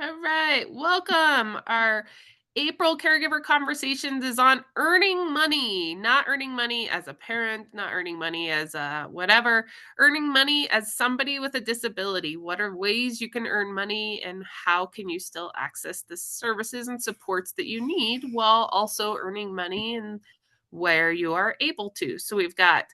All right, welcome. Our April Caregiver Conversations is on earning money, not earning money as a parent, not earning money as a whatever, earning money as somebody with a disability. What are ways you can earn money and how can you still access the services and supports that you need while also earning money and where you are able to? So we've got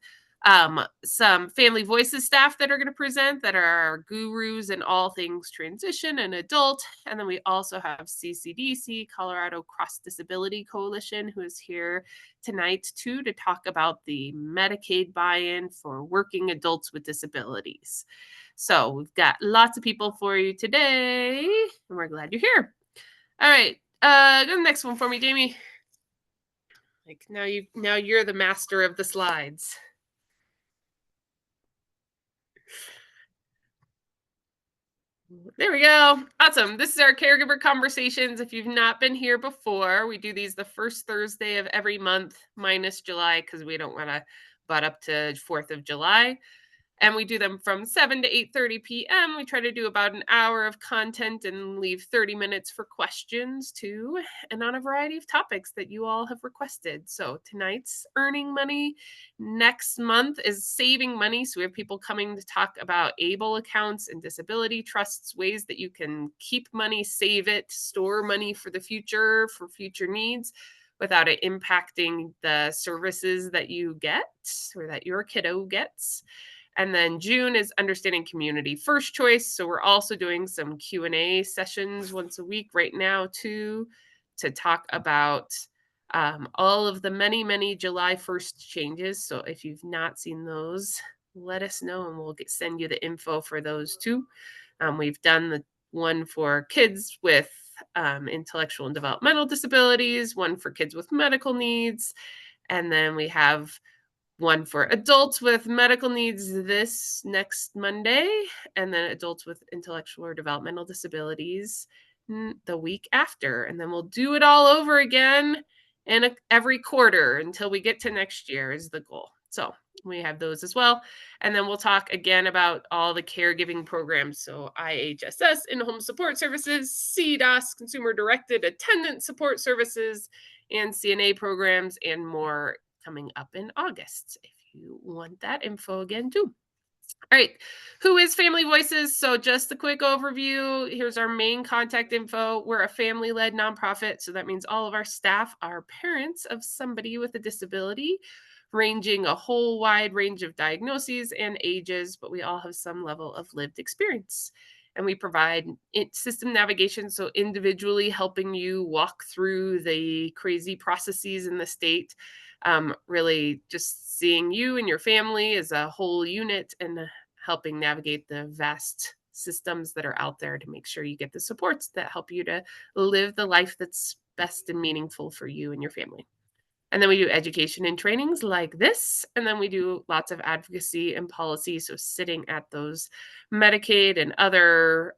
some Family Voices staff that are going to present that are our gurus in all things transition and adult. And then we also have CCDC, Colorado Cross Disability Coalition, who is here tonight too to talk about the Medicaid buy-in for working adults with disabilities. So we've got lots of people for you today, and we're glad you're here. All right, go to the next one for me, Jamie. Like now you're the master of the slides. There we go. Awesome. This is our caregiver conversations. If you've not been here before, we do these the first Thursday of every month, minus July, because we don't want to butt up to 4th of July. And we do them from 7 to 8:30 p.m. We try to do about an hour of content and leave 30 minutes for questions too, and on a variety of topics that you all have requested. So tonight's earning money. Next month is saving money. So we have people coming to talk about ABLE accounts and disability trusts, ways that you can keep money, save it, store money for the future, for future needs, without it impacting the services that you get or that your kiddo gets. And then June is understanding community first choice. So we're also doing some Q&A sessions once a week right now too, to talk about all of the many July 1st changes. So if you've not seen those, let us know and we'll send you the info for those too. We've done the one for kids with intellectual and developmental disabilities, one for kids with medical needs, and then we have one for adults with medical needs this next Monday, and then adults with intellectual or developmental disabilities the week after. And then we'll do it all over again in every quarter until we get to next year is the goal. So we have those as well. And then we'll talk again about all the caregiving programs. So IHSS, in-home support services, CDOS, consumer-directed attendant support services, and CNA programs, and more coming up in August if you want that info again too. All right, who is Family Voices? So just a quick overview. Here's our main contact info. We're a family-led nonprofit, so that means all of our staff are parents of somebody with a disability, ranging a whole wide range of diagnoses and ages, but we all have some level of lived experience. And we provide system navigation, so individually helping you walk through the crazy processes in the state, really just seeing you and your family as a whole unit and helping navigate the vast systems that are out there to make sure you get the supports that help you to live the life that's best and meaningful for you and your family. And then we do education and trainings like this. And then we do lots of advocacy and policy. So sitting at those Medicaid and other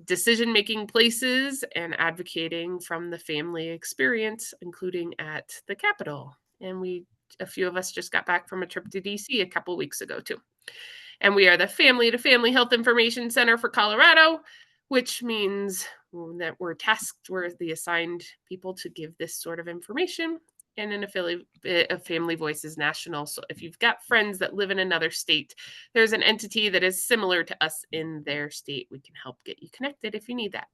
decision-making places and advocating from the family experience, including at the Capitol. And a few of us just got back from a trip to DC a couple weeks ago too. And we are the Family to Family Health Information Center for Colorado, which means that we're the assigned people to give this sort of information, and an affiliate of Family Voices National. So if you've got friends that live in another state, there's an entity that is similar to us in their state. We can help get you connected if you need that.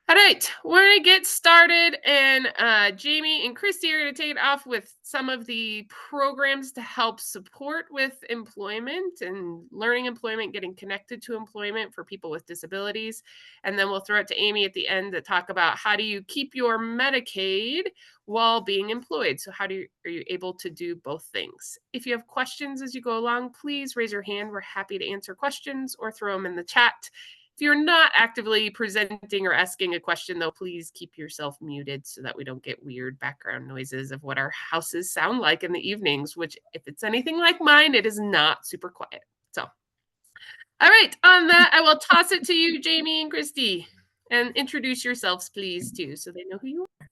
All right, we're going to get started, and Jamie and Christy are going to take it off with some of the programs to help support with employment and learning employment, getting connected to employment for people with disabilities. And then we'll throw it to Amy at the end to talk about how do you keep your Medicaid while being employed. So are you able to do both things? If you have questions as you go along, please raise your hand. We're happy to answer questions or throw them in the chat. If you're not actively presenting or asking a question, though, please keep yourself muted so that we don't get weird background noises of what our houses sound like in the evenings, which, if it's anything like mine, it is not super quiet. So, all right, on that, I will toss it to you, Jamie and Christy, and introduce yourselves, please, too, so they know who you are.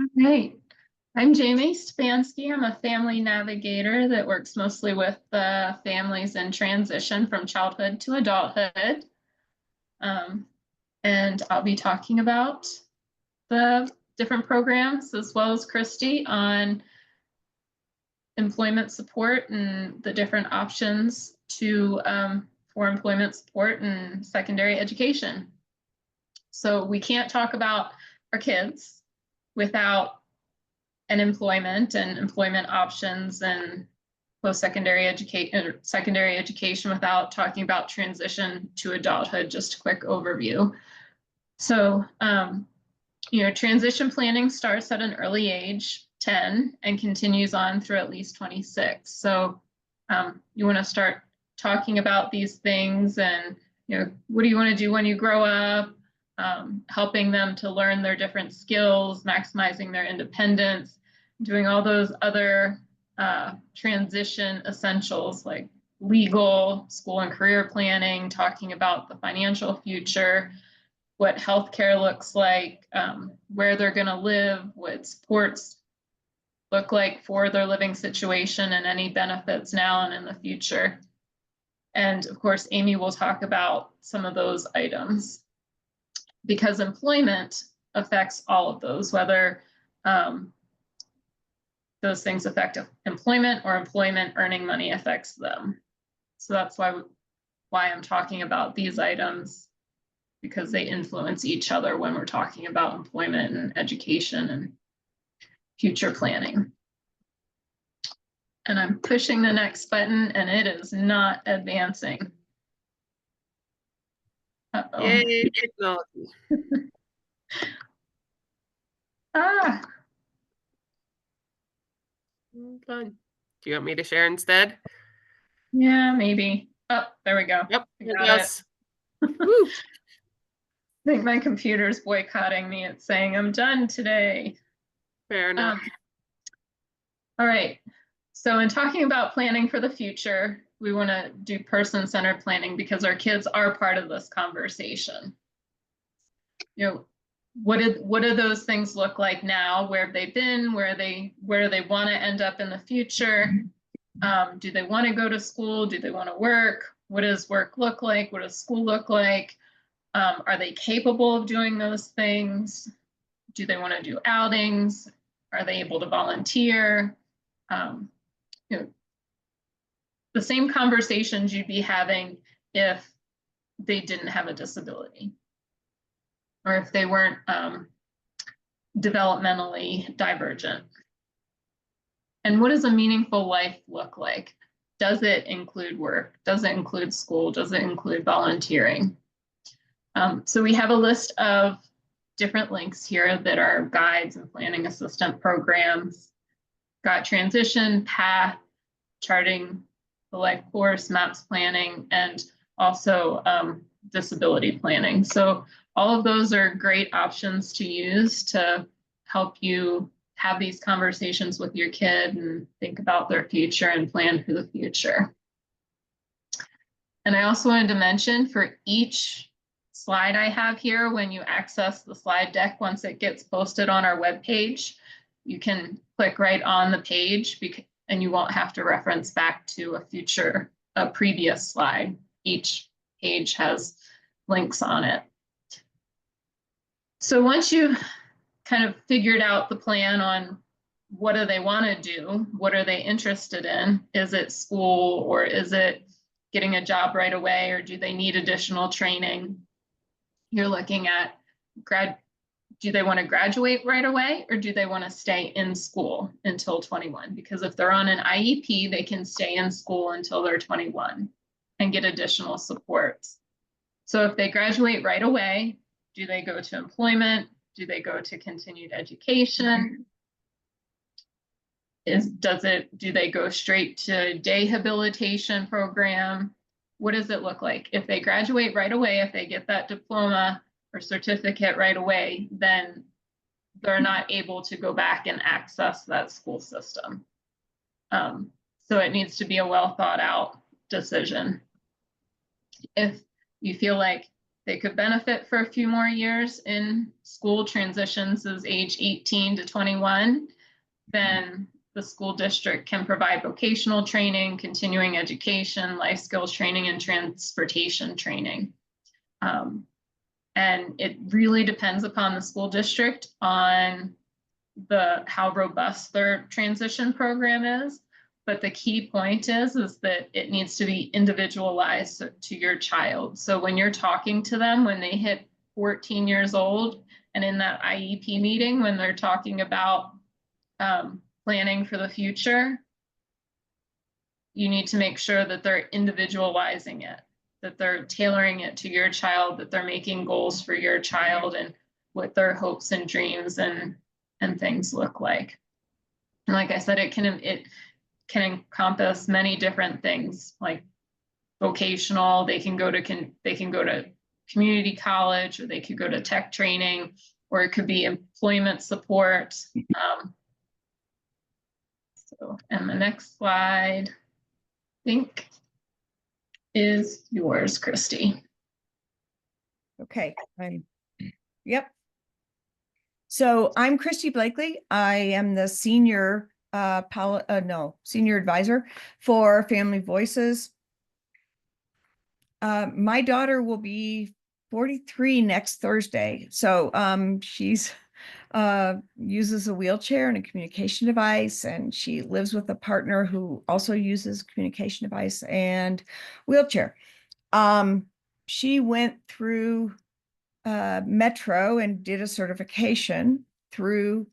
All right. I'm Jamie Spansky. I'm a family navigator that works mostly with families in transition from childhood to adulthood. And I'll be talking about the different programs as well as Christy on employment support and the different options to for employment support and secondary education. So we can't talk about our kids without an employment and employment options and post-secondary secondary education without talking about transition to adulthood. Just a quick overview. So, transition planning starts at an early age, 10, and continues on through at least 26. So you want to start talking about these things and, what do you want to do when you grow up? Helping them to learn their different skills, maximizing their independence, doing all those other transition essentials like legal, school and career planning, talking about the financial future, what healthcare looks like, where they're going to live, what supports look like for their living situation, and any benefits now and in the future. And of course, Amy will talk about some of those items because employment affects all of those, whether those things affect employment or employment earning money affects them. So that's why I'm talking about these items, because they influence each other when we're talking about employment and education and future planning. And I'm pushing the next button and it is not advancing. Uh-oh. Yay, technology. Fun. Do you want me to share instead? Yeah, maybe. Oh, there we go. Yep, I got it. Woo. I think my computer's boycotting me. It's saying I'm done today. Fair enough. All right. So in talking about planning for the future, we want to do person-centered planning because our kids are part of this conversation. What do those things look like now? Where have they been? Where do they want to end up in the future? Do they want to go to school? Do they want to work? What does work look like? What does school look like? Are they capable of doing those things? Do they want to do outings? Are they able to volunteer? The same conversations you'd be having if they didn't have a disability or if they weren't developmentally divergent. And what does a meaningful life look like? Does it include work? Does it include school? Does it include volunteering? So we have a list of different links here that are guides and planning assistant programs. Got transition, path, charting the life course, MAPS planning, and also disability planning. So all of those are great options to use to help you have these conversations with your kid and think about their future and plan for the future. And I also wanted to mention for each slide I have here, when you access the slide deck, once it gets posted on our webpage, you can click right on the page and you won't have to reference back to a previous slide. Each page has links on it. So once you kind of figured out the plan on what do they want to do, what are they interested in? Is it school or is it getting a job right away, or do they need additional training? You're looking at do they want to graduate right away, or do they want to stay in school until 21? Because if they're on an IEP, they can stay in school until they're 21 and get additional supports. So if they graduate right away, do they go to employment? Do they go to continued education? Do they go straight to day habilitation program? What does it look like? If they graduate right away, if they get that diploma or certificate right away, then they're not able to go back and access that school system. So it needs to be a well thought out decision. If you feel like they could benefit for a few more years in school, transitions as age 18 to 21, then the school district can provide vocational training, continuing education, life skills training, and transportation training. And it really depends upon the school district on how robust their transition program is. But the key point is that it needs to be individualized to your child. So when you're talking to them, when they hit 14 years old, and in that IEP meeting, when they're talking about planning for the future, you need to make sure that they're individualizing it, that they're tailoring it to your child, that they're making goals for your child and what their hopes and dreams and things look like. And like I said, it can encompass many different things, like vocational. They can go to community college, or they could go to tech training, or it could be employment support. And the next slide, I think, is yours, Christy. Okay. Yep. So I'm Christy Blakely. I am the senior senior advisor for Family Voices. My daughter will be 43 next Thursday. So she's uses a wheelchair and a communication device, and she lives with a partner who also uses communication device and wheelchair. She went through Metro and did a certification through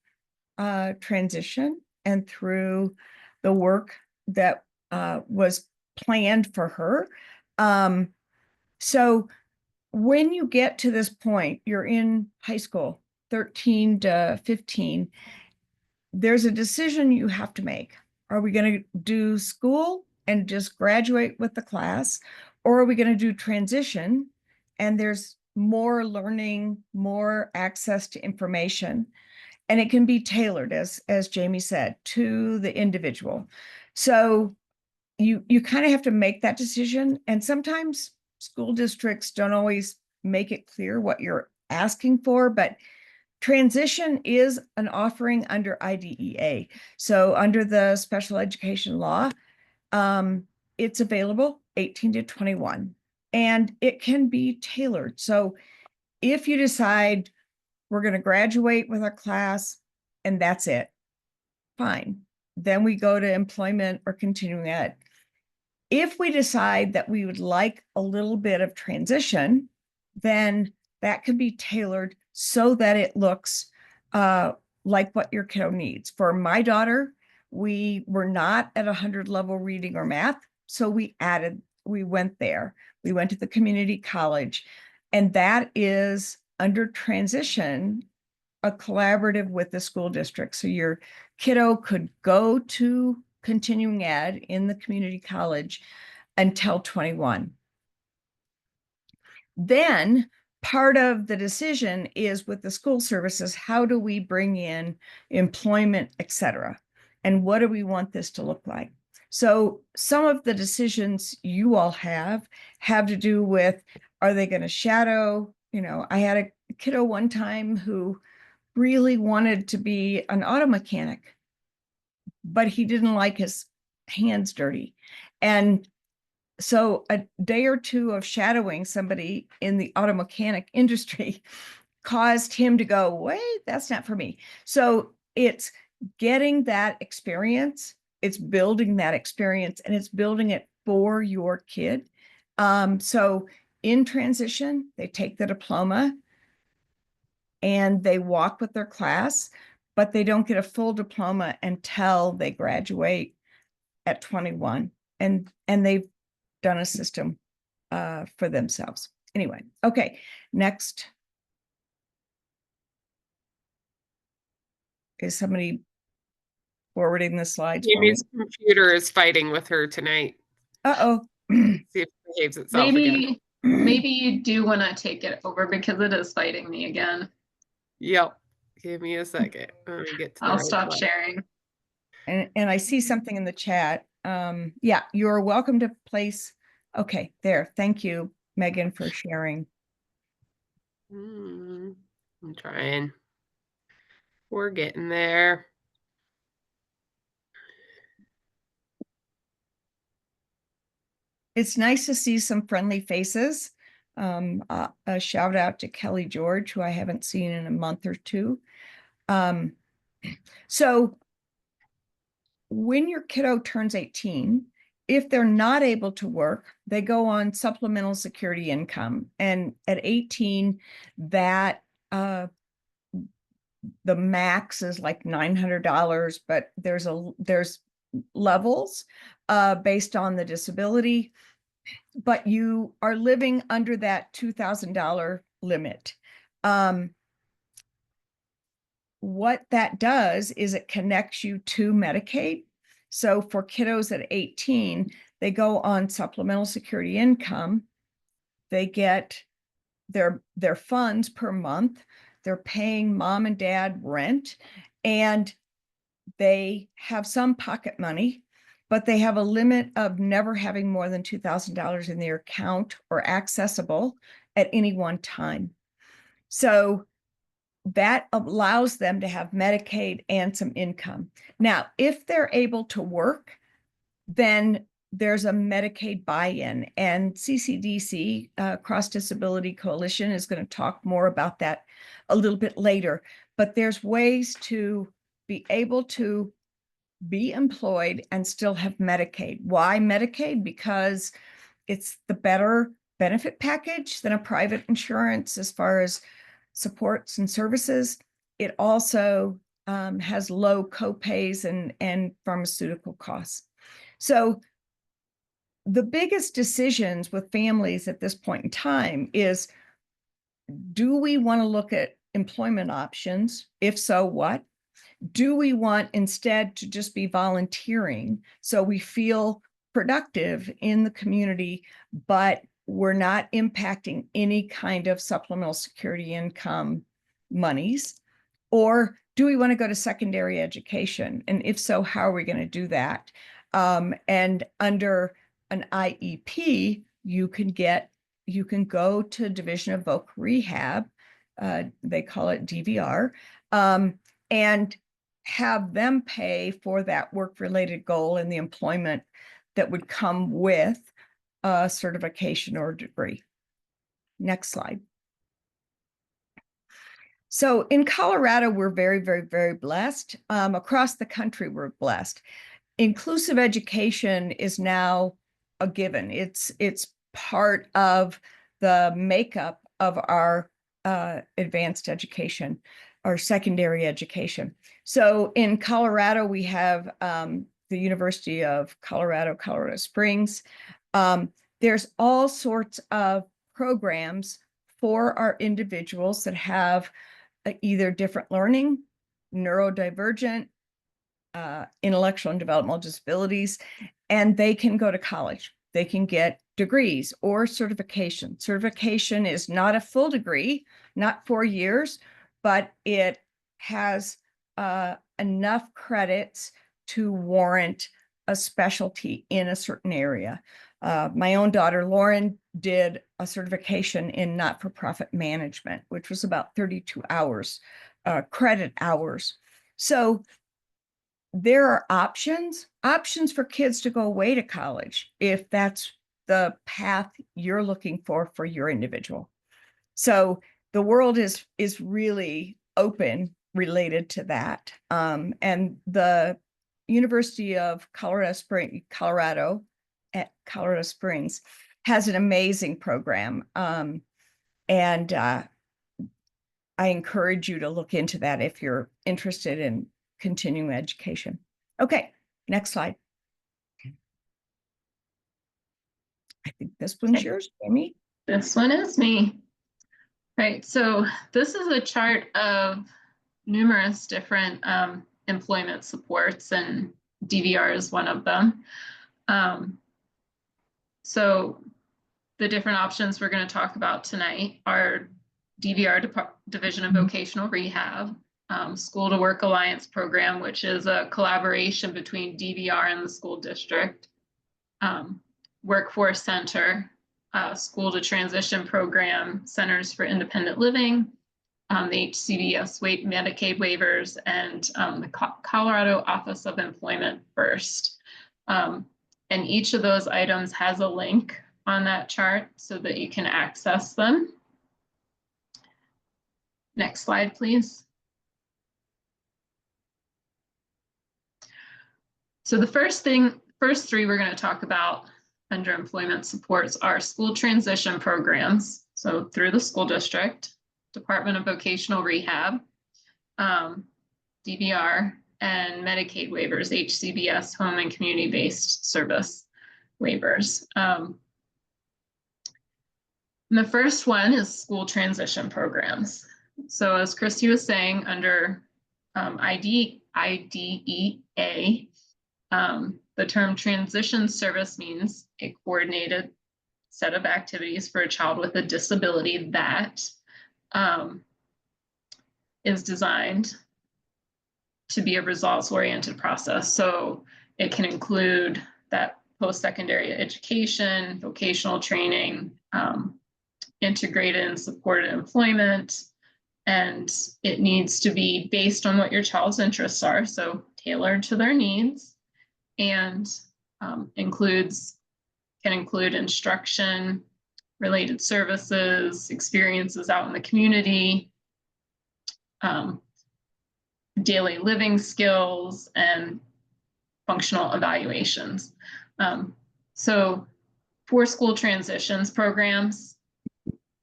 transition and through the work that was planned for her. So when you get to this point, you're in high school, 13 to 15, there's a decision you have to make. Are we going to do school and just graduate with the class? Or are we going to do transition and there's more learning, more access to information? And it can be tailored, as Jamie said, to the individual. So you kind of have to make that decision. And sometimes school districts don't always make it clear what you're asking for, but transition is an offering under IDEA. So under the special education law, it's available 18 to 21, and it can be tailored. So if you decide we're going to graduate with our class and that's it, fine. Then we go to employment or continuing ed. If we decide that we would like a little bit of transition, then that can be tailored so that it looks like what your kiddo needs. For my daughter, we were not at 100 level reading or math, so we went there. We went to the community college, and that is under transition, a collaborative with the school district. So your kiddo could go to continuing ed in the community college until 21. Then part of the decision is with the school services, how do we bring in employment, et cetera? And what do we want this to look like? So some of the decisions you all have to do with, are they going to shadow? You know, I had a kiddo one time who really wanted to be an auto mechanic, but he didn't like his hands dirty. And so a day or two of shadowing somebody in the auto mechanic industry caused him to go, wait, that's not for me. So it's getting that experience, it's building that experience, and it's building it for your kid. So in transition, they take the diploma and they walk with their class, but they don't get a full diploma until they graduate at 21. And they've done a system for themselves. Anyway, okay, next. Is somebody forwarding the slides for me? Jamie's computer is fighting with her tonight. Uh-oh. See if it behaves itself again. Maybe you do want to take it over because it is fighting me again. Yep. Give me a second. Let me get to the I'll right stop slide. sharing. And I see something in the chat. Yeah, you're welcome to place. Okay, there. Thank you, Megan, for sharing. I'm trying. We're getting there. It's nice to see some friendly faces. A shout out to Kelly George, who I haven't seen in a month or two. So when your kiddo turns 18, if they're not able to work, they go on supplemental security income. And at 18, that the max is like $900, but there's levels based on the disability, but you are living under that $2,000 limit. What that does is it connects you to Medicaid. So for kiddos at 18, they go on supplemental security income. They get their funds per month. They're paying mom and dad rent, and they have some pocket money, but they have a limit of never having more than $2,000 in their account or accessible at any one time. So that allows them to have Medicaid and some income. Now, if they're able to work, then there's a Medicaid buy-in, and CCDC, Cross Disability Coalition, is going to talk more about that a little bit later. But there's ways to be able to be employed and still have Medicaid. Why Medicaid? Because it's the better benefit package than a private insurance as far as supports and services. It also has low copays and pharmaceutical costs. So the biggest decisions with families at this point in time is, do we want to look at employment options? If so, what? Do we want instead to just be volunteering so we feel productive in the community, but we're not impacting any kind of supplemental security income monies? Or do we want to go to secondary education? And if so, how are we going to do that? And under an IEP, you can go to Division of Voc Rehab, they call it DVR, and have them pay for that work-related goal and the employment that would come with a certification or degree. Next slide. So in Colorado, we're very, very, very blessed. Across the country, we're blessed. Inclusive education is now a given. It's part of the makeup of our advanced education, our secondary education. So in Colorado, we have the University of Colorado, Colorado Springs. There's all sorts of programs for our individuals that have either different learning, neurodivergent, intellectual and developmental disabilities, and they can go to college. They can get degrees or certification. Certification is not a full degree, not 4 years, but it has enough credits to warrant a specialty in a certain area. My own daughter, Lauren, did a certification in not-for-profit management, which was about 32 hours, credit hours. So there are options for kids to go away to college if that's the path you're looking for your individual. So the world is really open related to that. And the University of Colorado at Colorado Springs has an amazing program. And I encourage you to look into that if you're interested in continuing education. Okay, next slide. I think this one's yours, Jamie. This one is me. Right, so this is a chart of numerous different employment supports, and DVR is one of them. So the different options we're going to talk about tonight are DVR, Division of Vocational Rehab, School to Work Alliance Program, which is a collaboration between DVR and the school district, Workforce Center, School to Transition Program, Centers for Independent Living, the HCBS Medicaid waivers, and the Colorado Office of Employment First. And each of those items has a link on that chart so that you can access them. Next slide, please. So the first three we're going to talk about under employment supports are school transition programs. So through the school district, Department of Vocational Rehab, DVR, and Medicaid waivers, HCBS, home and community-based service waivers. And the first one is school transition programs. So as Christy was saying, under IDEA, the term transition service means a coordinated set of activities for a child with a disability that is designed to be a results-oriented process. So it can include that post-secondary education, vocational training, integrated and supported employment, and it needs to be based on what your child's interests are, so tailored to their needs, and can include instruction, related services, experiences out in the community, daily living skills, and functional evaluations. So for school transitions programs,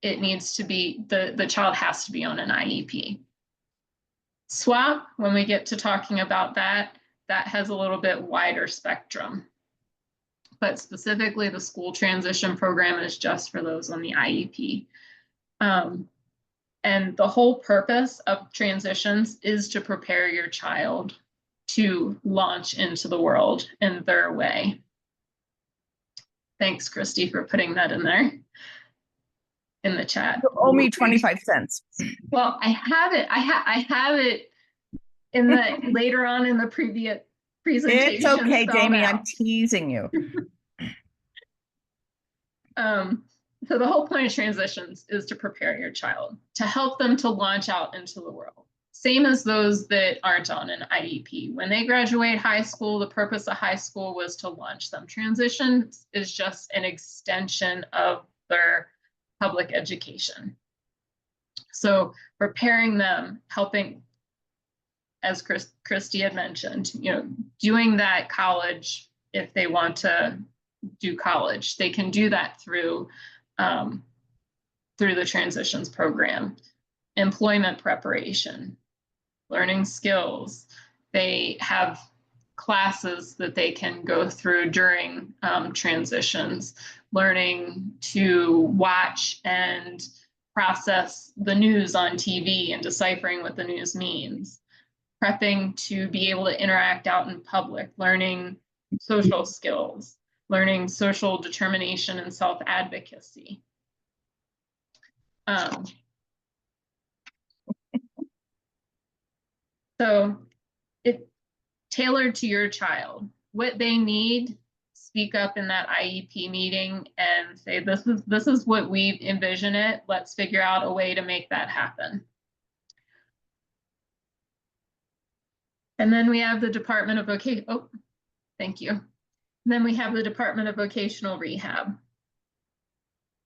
it needs to be, the child has to be on an IEP. SWAP, when we get to talking about that has a little bit wider spectrum. But specifically, the school transition program is just for those on the IEP. And the whole purpose of transitions is to prepare your child to launch into the world in their way. Thanks, Christy, for putting that in there in the chat. You owe me 25 cents. Well, I have it. I have it in the later on in the previous presentation. It's okay, Jamie. I'm teasing you. So the whole point of transitions is to prepare your child, to help them to launch out into the world. Same as those that aren't on an IEP. When they graduate high school, the purpose of high school was to launch them. Transition is just an extension of their public education. So preparing them, helping, as Christy had mentioned, doing that college, if they want to do college, they can do that through the transitions program. Employment preparation, learning skills. They have classes that they can go through during transitions, learning to watch and process the news on TV and deciphering what the news means, prepping to be able to interact out in public, learning social skills, learning social determination and self-advocacy. So it tailored to your child, what they need. Speak up in that IEP meeting and say, this is what we envision it. Let's figure out a way to make that happen. And then we have the Department of Vocation. Oh, thank you. And then we have the Department of Vocational Rehab.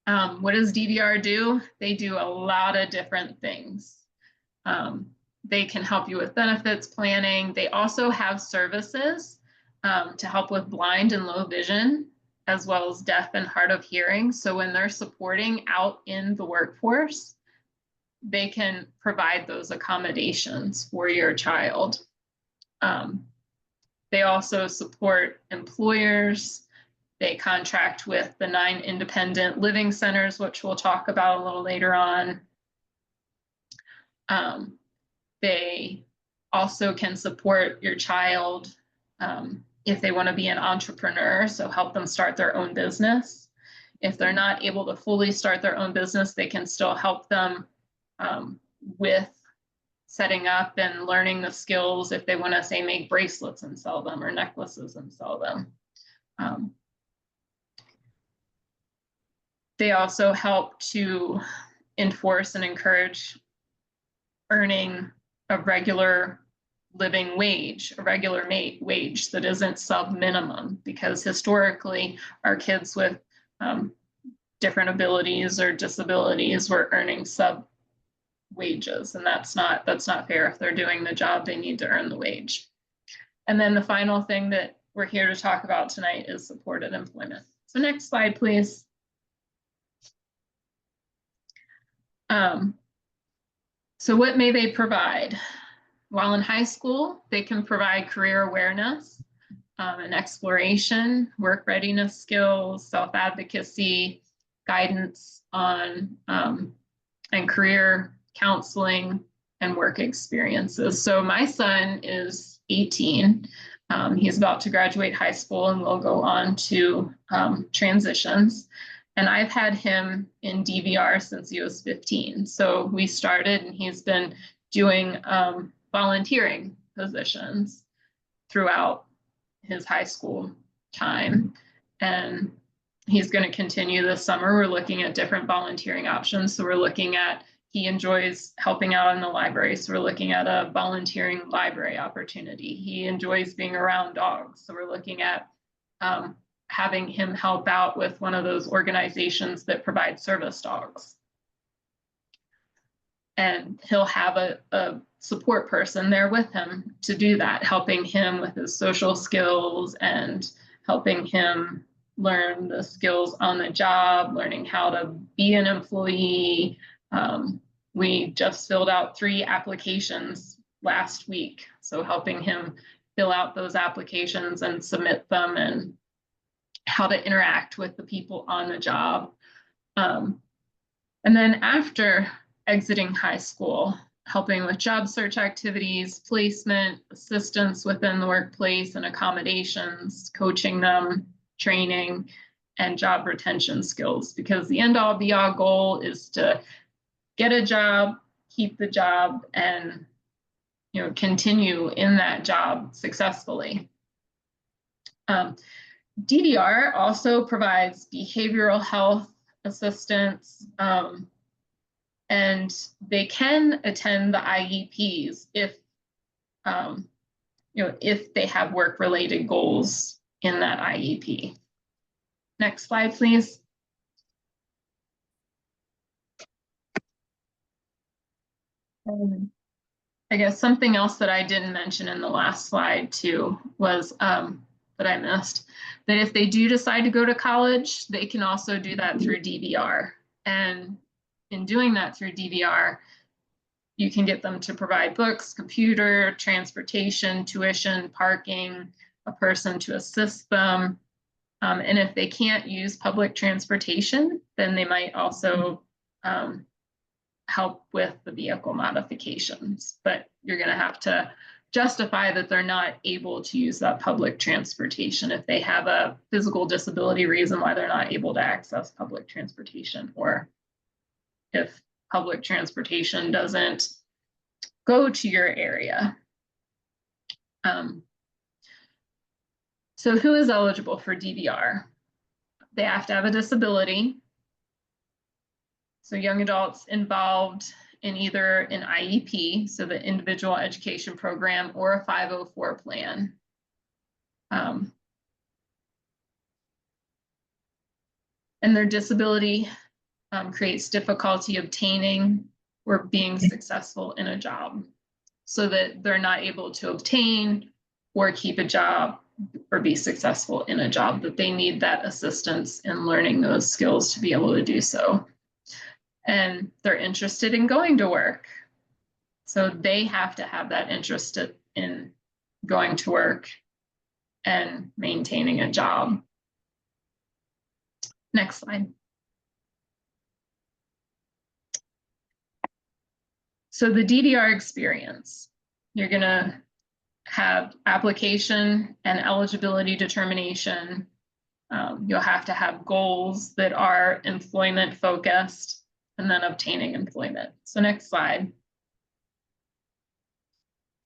What does DVR do? They do a lot of different things. They can help you with benefits planning. They also have services to help with blind and low vision, as well as deaf and hard of hearing. So when they're supporting out in the workforce, they can provide those accommodations for your child. They also support employers. They contract with the 9 independent living centers, which we'll talk about a little later on. They also can support your child if they want to be an entrepreneur, so help them start their own business. If they're not able to fully start their own business, they can still help them with setting up and learning the skills if they want to, say, make bracelets and sell them, or necklaces and sell them. They also help to enforce and encourage earning a regular living wage, a regular wage that isn't sub-minimum, because historically our kids with different abilities or disabilities were earning sub wages, and that's not fair. If they're doing the job, they need to earn the wage. And then the final thing that we're here to talk about tonight is supported employment. So next slide, please. So what may they provide? While in high school, they can provide career awareness and exploration, work readiness skills, self-advocacy, guidance on and career counseling and work experiences. So my son is 18. He's about to graduate high school and will go on to transitions. And I've had him in DVR since he was 15. So we started, and he's been doing volunteering positions throughout his high school time. And he's going to continue this summer. We're looking at different volunteering options. So we're looking at, he enjoys helping out in the library. So we're looking at a volunteering library opportunity. He enjoys being around dogs. So we're looking at having him help out with one of those organizations that provide service dogs. And he'll have a support person there with him to do that, helping him with his social skills and helping him learn the skills on the job, learning how to be an employee. We just filled out 3 applications last week. So helping him fill out those applications and submit them, and how to interact with the people on the job. And then after exiting high school, helping with job search activities, placement, assistance within the workplace and accommodations, coaching them, training, and job retention skills. Because the end all be all goal is to get a job, keep the job, and continue in that job successfully. DDR also provides behavioral health assistance, and they can attend the IEPs if if they have work-related goals in that IEP. Next slide, please. I guess something else that I didn't mention in the last slide too was that I missed, that if they do decide to go to college, they can also do that through DVR. And in doing that through DVR, you can get them to provide books, computer, transportation, tuition, parking, a person to assist them. And if they can't use public transportation, then they might also help with the vehicle modifications. But you're going to have to justify that they're not able to use that public transportation if they have a physical disability reason why they're not able to access public transportation, or if public transportation doesn't go to your area. So who is eligible for DVR? They have to have a disability. So young adults involved in either an IEP, so the individual education program, or a 504 plan. And their disability creates difficulty obtaining or being successful in a job, so that they're not able to obtain or keep a job or be successful in a job, that they need that assistance in learning those skills to be able to do so. And they're interested in going to work, so they have to have that interest in going to work and maintaining a job. Next slide. So the DDR experience, you're going to have application and eligibility determination. You'll have to have goals that are employment focused, and then obtaining employment. So next slide.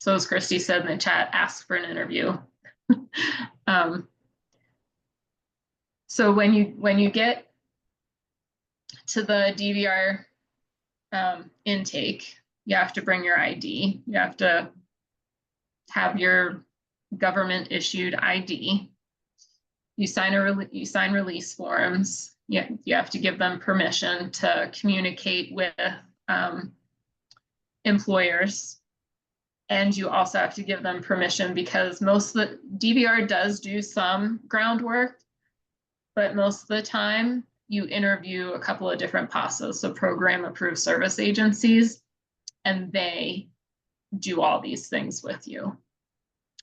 So as Christy said in the chat, ask for an interview. So when you get to the DVR intake, you have to bring your ID. You have to have your government issued ID. You sign release forms. you have to give them permission to communicate with employers. And you also have to give them permission, because most of the DVR does do some groundwork, but most of the time you interview a couple of different PASAs, so program approved service agencies, and they do all these things with you.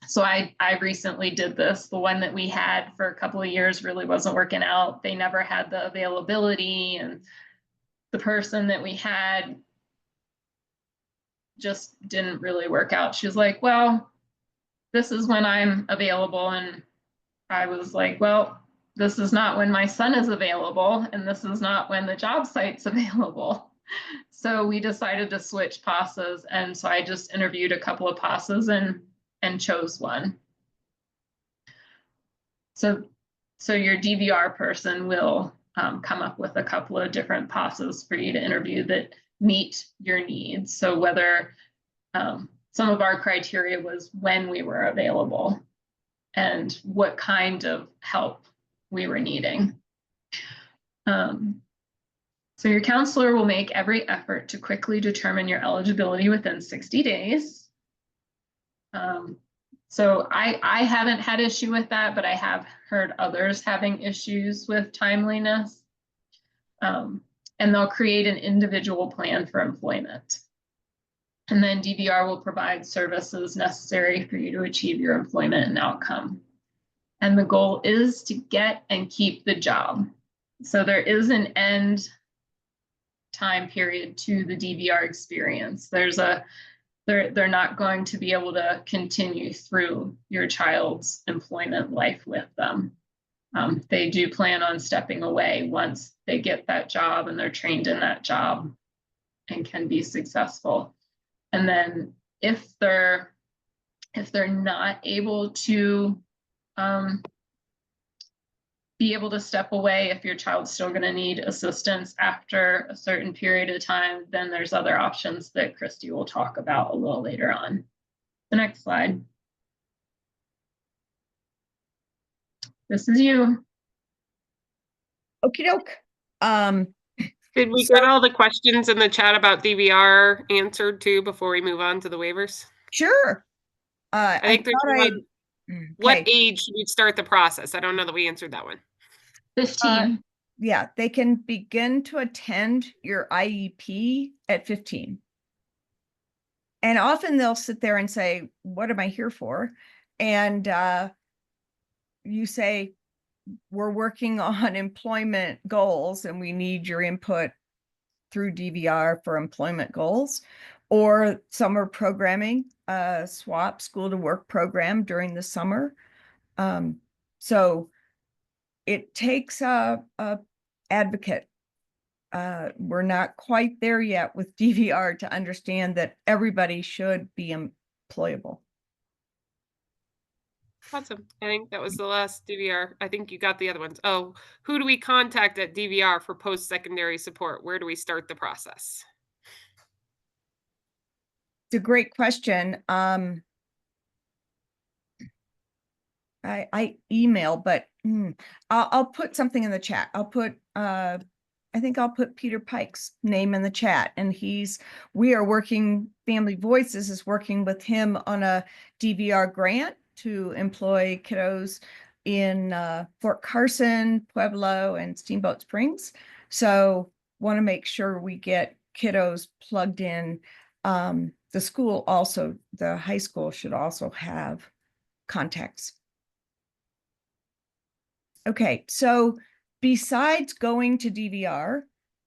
So I recently did this. The one that we had for a couple of years really wasn't working out. They never had the availability, and the person that we had just didn't really work out. She was like, well, this is when I'm available. And I was like, well, this is not when my son is available, and this is not when the job site's available. So we decided to switch PASAs. And so I just interviewed a couple of PASAs and chose one. So your DVR person will come up with a couple of different PASAs for you to interview that meet your needs. So whether some of our criteria was when we were available and what kind of help we were needing. So your counselor will make every effort to quickly determine your eligibility within 60 days. So I haven't had issue with that, but I have heard others having issues with timeliness. And they'll create an individual plan for employment. And then DVR will provide services necessary for you to achieve your employment and outcome. And the goal is to get and keep the job. So there is an end time period to the DVR experience. They're not going to be able to continue through your child's employment life with them. They do plan on stepping away once they get that job and they're trained in that job and can be successful. And then if they're not able to be able to step away, if your child's still going to need assistance after a certain period of time, then there's other options that Christy will talk about a little later on. The next slide. This is you. Okie doke. Did we get all the questions in the chat about DVR answered too before we move on to the waivers? Sure. I think there's one. What Okay. age should we start the process? I don't know that we answered that one. 15. Yeah, they can begin to attend your IEP at 15. And often they'll sit there and say, what am I here for? And you say, we're working on employment goals and we need your input through DVR for employment goals, or summer programming, SWAP, school to work program during the summer. So it takes a advocate. We're not quite there yet with DVR to understand that everybody should be employable. Awesome. I think that was the last DVR. I think you got the other ones. Oh, who do we contact at DVR for post-secondary support? Where do we start the process? It's a great question. I email, but I'll put something in the chat. I'll put I think I'll put Peter Pike's name in the chat, and we are working, Family Voices is working with him on a DVR grant to employ kiddos in Fort Carson, Pueblo, and Steamboat Springs. So want to make sure we get kiddos plugged in. The school also, the high school should also have contacts. Okay, so besides going to DVR,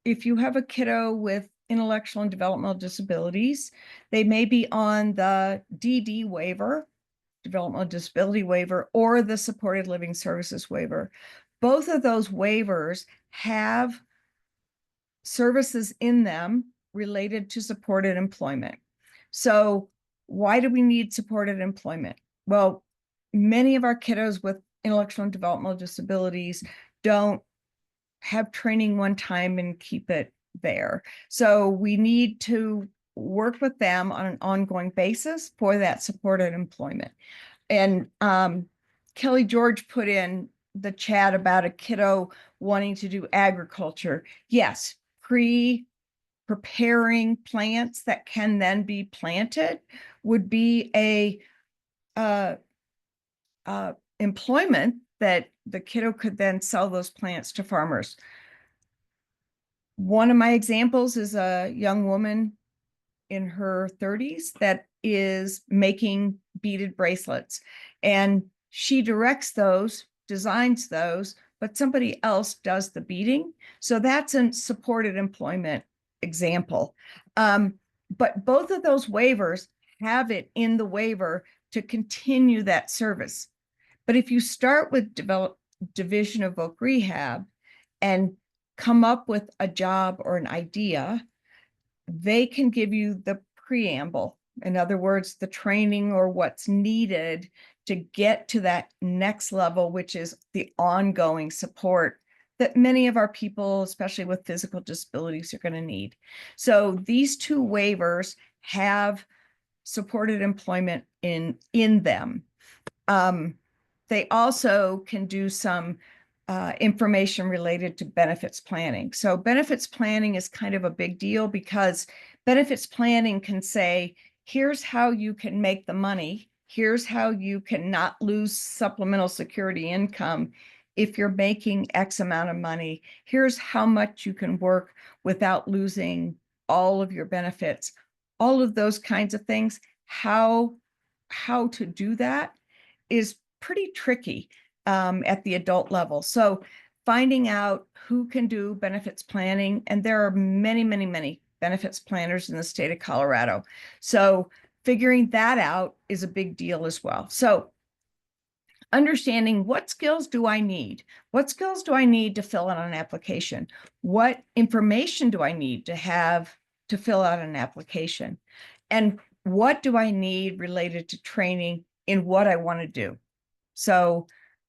if you have a kiddo with intellectual and developmental disabilities, they may be on the DD waiver, developmental disability waiver, or the supported living services waiver. Both of those waivers have services in them related to supported employment. So why do we need supported employment? Well, many of our kiddos with intellectual and developmental disabilities don't have training one time and keep it there. So we need to work with them on an ongoing basis for that supported employment. And Kelly George put in the chat about a kiddo wanting to do agriculture. Yes, preparing plants that can then be planted would be a employment that the kiddo could then sell those plants to farmers. One of my examples is a young woman in her 30s that is making beaded bracelets, and she directs those, designs those, but somebody else does the beading. So that's a supported employment example. But both of those waivers have it in the waiver to continue that service. But if you start with Division of Voc Rehab and come up with a job or an idea, they can give you the preamble. In other words, the training or what's needed to get to that next level, which is the ongoing support that many of our people, especially with physical disabilities, are going to need. So these two waivers have supported employment in them. They also can do some information related to benefits planning. So benefits planning is kind of a big deal because benefits planning can say, here's how you can make the money. Here's how you can not lose supplemental security income if you're making X amount of money. Here's how much you can work without losing all of your benefits. All of those kinds of things. How to do that is pretty tricky at the adult level. So finding out who can do benefits planning, and there are many, many, many benefits planners in the state of Colorado. So figuring that out is a big deal as well. So understanding what skills do I need? What skills do I need to fill out an application? What information do I need to have to fill out an application? And what do I need related to training in what I want to do? So,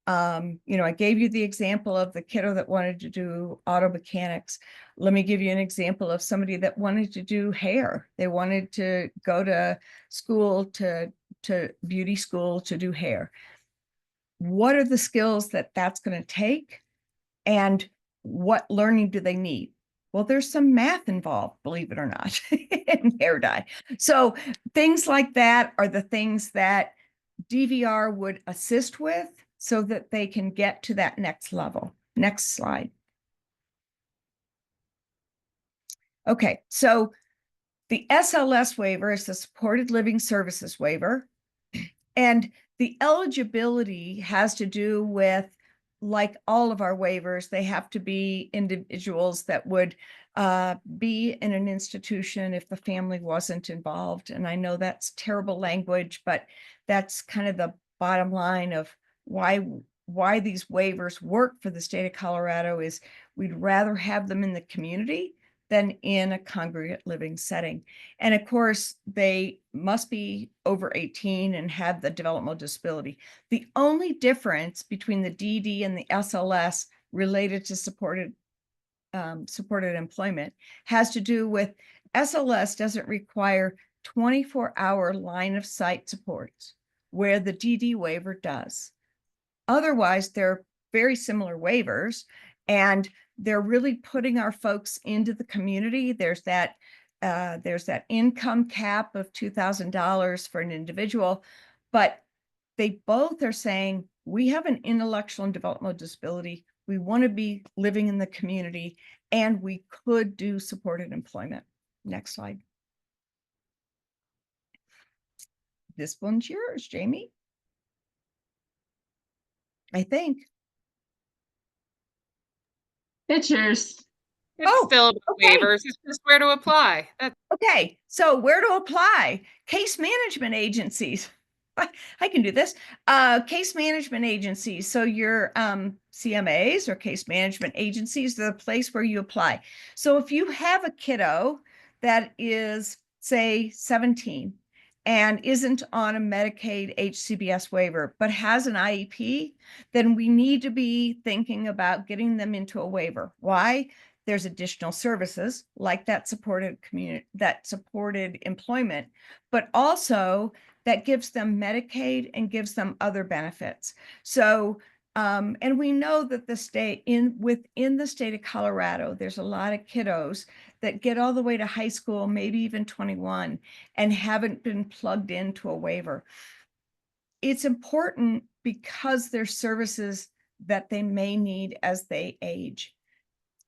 I gave you the example of the kiddo that wanted to do auto mechanics. Let me give you an example of somebody that wanted to do hair. They wanted to go to school, to beauty school to do hair. What are the skills that that's going to take? And what learning do they need? Well, there's some math involved, believe it or not, in hair dye. So things like that are the things that DVR would assist with so that they can get to that next level. Next slide. Okay, so the SLS waiver is the Supported Living Services waiver. And the eligibility has to do with, like all of our waivers, they have to be individuals that would be in an institution if the family wasn't involved. And I know that's terrible language, but that's kind of the bottom line of why these waivers work for the state of Colorado is we'd rather have them in the community than in a congregate living setting. And of course, they must be over 18 and have the developmental disability. The only difference between the DD and the SLS related to supported employment has to do with SLS doesn't require 24-hour line of sight supports, where the DD waiver does. Otherwise, they're very similar waivers, and they're really putting our folks into the community. There's that income cap of $2,000 for an individual, but they both are saying we have an intellectual and developmental disability. We want to be living in the community, and we could do supported employment. Next slide. This one's yours, Jamie. I think. It's yours. It's still about okay. waivers. It's just where to apply. Okay, so where to apply? Case management agencies. I can do this. Case management agencies. So your CMAs or case management agencies, they're the place where you apply. So if you have a kiddo that is, say, 17 and isn't on a Medicaid HCBS waiver, but has an IEP, then we need to be thinking about getting them into a waiver. Why? There's additional services like that supported employment, but also that gives them Medicaid and gives them other benefits. So And we know that within the state of Colorado, there's a lot of kiddos that get all the way to high school, maybe even 21, and haven't been plugged into a waiver. It's important because there's services that they may need as they age.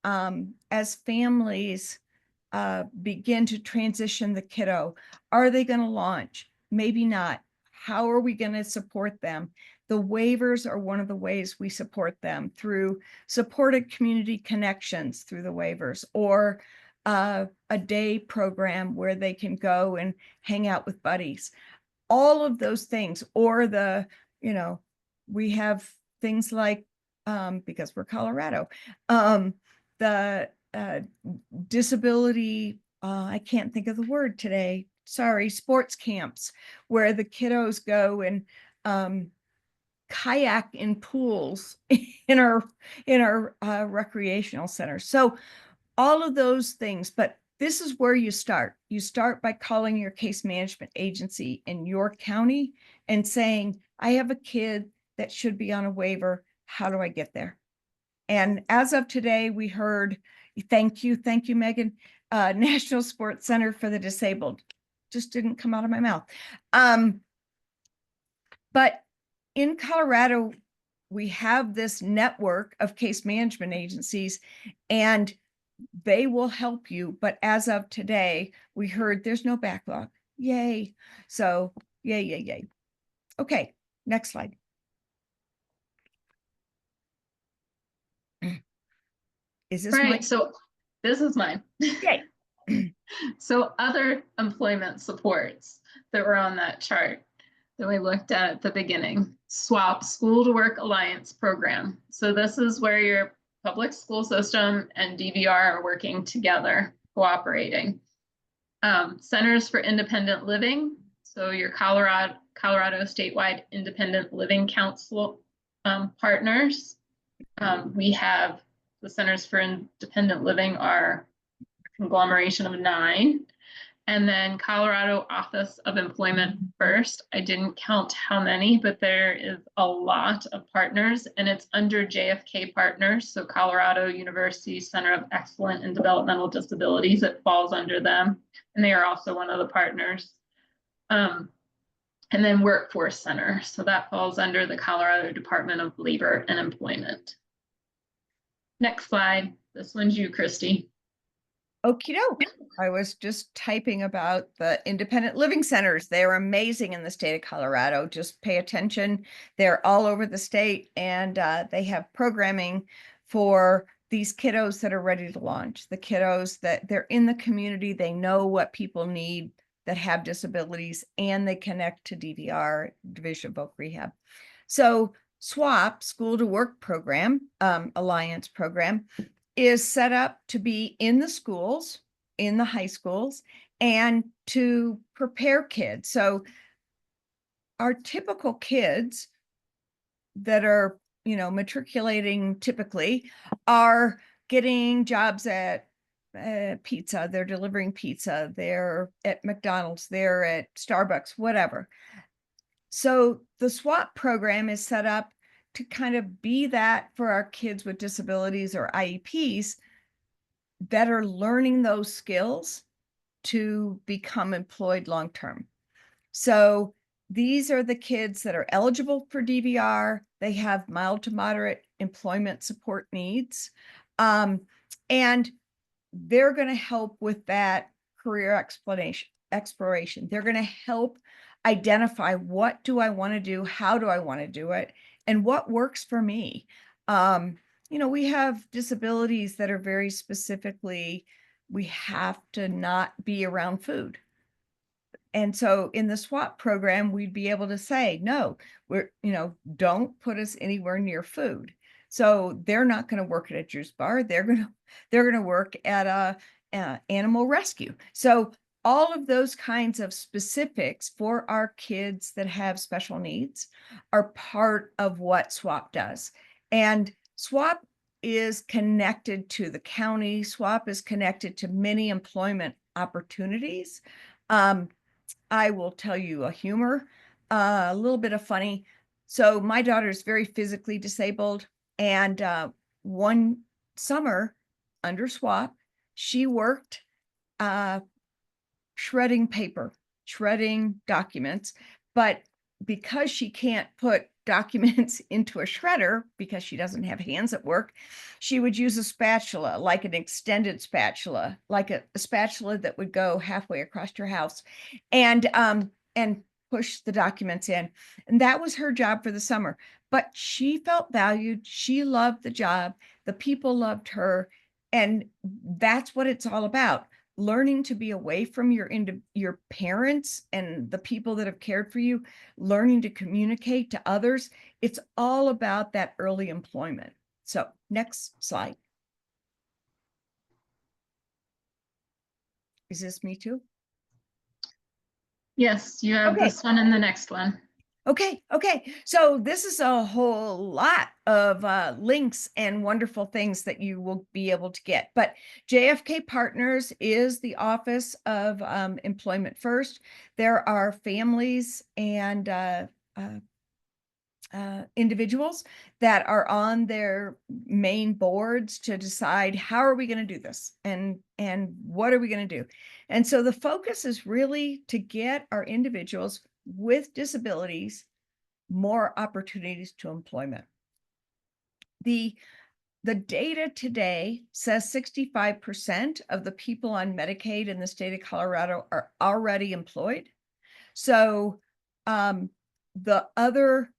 As families begin to transition the kiddo, are they going to launch? Maybe not. How are we going to support them? The waivers are one of the ways we support them through supported community connections through the waivers, or a day program where they can go and hang out with buddies. All of those things, or we have things like, because we're Colorado, the disability, I can't think of the word today, sorry, sports camps, where the kiddos go and kayak in pools in our recreational centers. So all of those things, but this is where you start. You start by calling your case management agency in your county and saying, I have a kid that should be on a waiver. How do I get there? And as of today, we heard, thank you, Megan, National Sports Center for the Disabled. Just didn't come out of my mouth. But in Colorado, we have this network of case management agencies, and they will help you. But as of today, we heard there's no backlog. Yay. So yay, yay, yay. Okay, next slide. Is this Right, mine? so this is mine. Yay. So other employment supports that were on that chart that we looked at the beginning. SWAP, School to Work Alliance Program. So this is where your public school system and DVR are working together, cooperating. Centers for Independent Living. So your Colorado statewide Independent Living Council partners. We have the Centers for Independent Living are a conglomeration of 9. And then Colorado Office of Employment First. I didn't count how many, but there is a lot of partners, and it's under JFK Partners. So Colorado University Center of Excellence in Developmental Disabilities, it falls under them. And they are also one of the partners. And then Workforce Center. So that falls under the Colorado Department of Labor and Employment. Next slide. This one's you, Christy. Okie doke. I was just typing about the independent living centers. They're amazing in the state of Colorado. Just pay attention. They're all over the state, and they have programming for these kiddos that are ready to launch. The kiddos that they're in the community, they know what people need that have disabilities, and they connect to DVR, Division of Voc Rehab. So SWAP, School to Work Program, Alliance Program, is set up to be in the schools, in the high schools, and to prepare kids. So our typical kids that are, matriculating typically are getting jobs at pizza, they're delivering pizza, they're at McDonald's, they're at Starbucks, whatever. So the SWAP program is set up to kind of be that for our kids with disabilities or IEPs that are learning those skills to become employed long-term. So these are the kids that are eligible for DVR. They have mild to moderate employment support needs. And they're going to help with that career exploration. They're going to help identify, what do I want to do? How do I want to do it? And what works for me? We have disabilities that are very specifically, we have to not be around food. And so in the SWAP program, we'd be able to say, no, don't put us anywhere near food. So they're not going to work at a juice bar. They're going to work at a animal rescue. So all of those kinds of specifics for our kids that have special needs are part of what SWAP does. And SWAP is connected to the county. SWAP is connected to many employment opportunities. I will tell you a humor, a little bit of funny. So my daughter is very physically disabled, and one summer under SWAP, she worked shredding paper, shredding documents, but because she can't put documents into a shredder because she doesn't have hands at work, she would use a spatula, like an extended spatula, like a spatula that would go halfway across her house, and push the documents in. And that was her job for the summer. But she felt valued. She loved the job. The people loved her. And that's what it's all about, learning to be away from your parents and the people that have cared for you, learning to communicate to others. It's all about that early employment. So next slide. Is this me too? Yes, you have Okay. this one and the next one. Okay. So this is a whole lot of links and wonderful things that you will be able to get. But JFK Partners is the Office of Employment First. There are families and individuals that are on their main boards to decide how are we going to do this and what are we going to do. And so the focus is really to get our individuals with disabilities more opportunities to employment. The data today says 65% of the people on Medicaid in the state of Colorado are already employed. So the other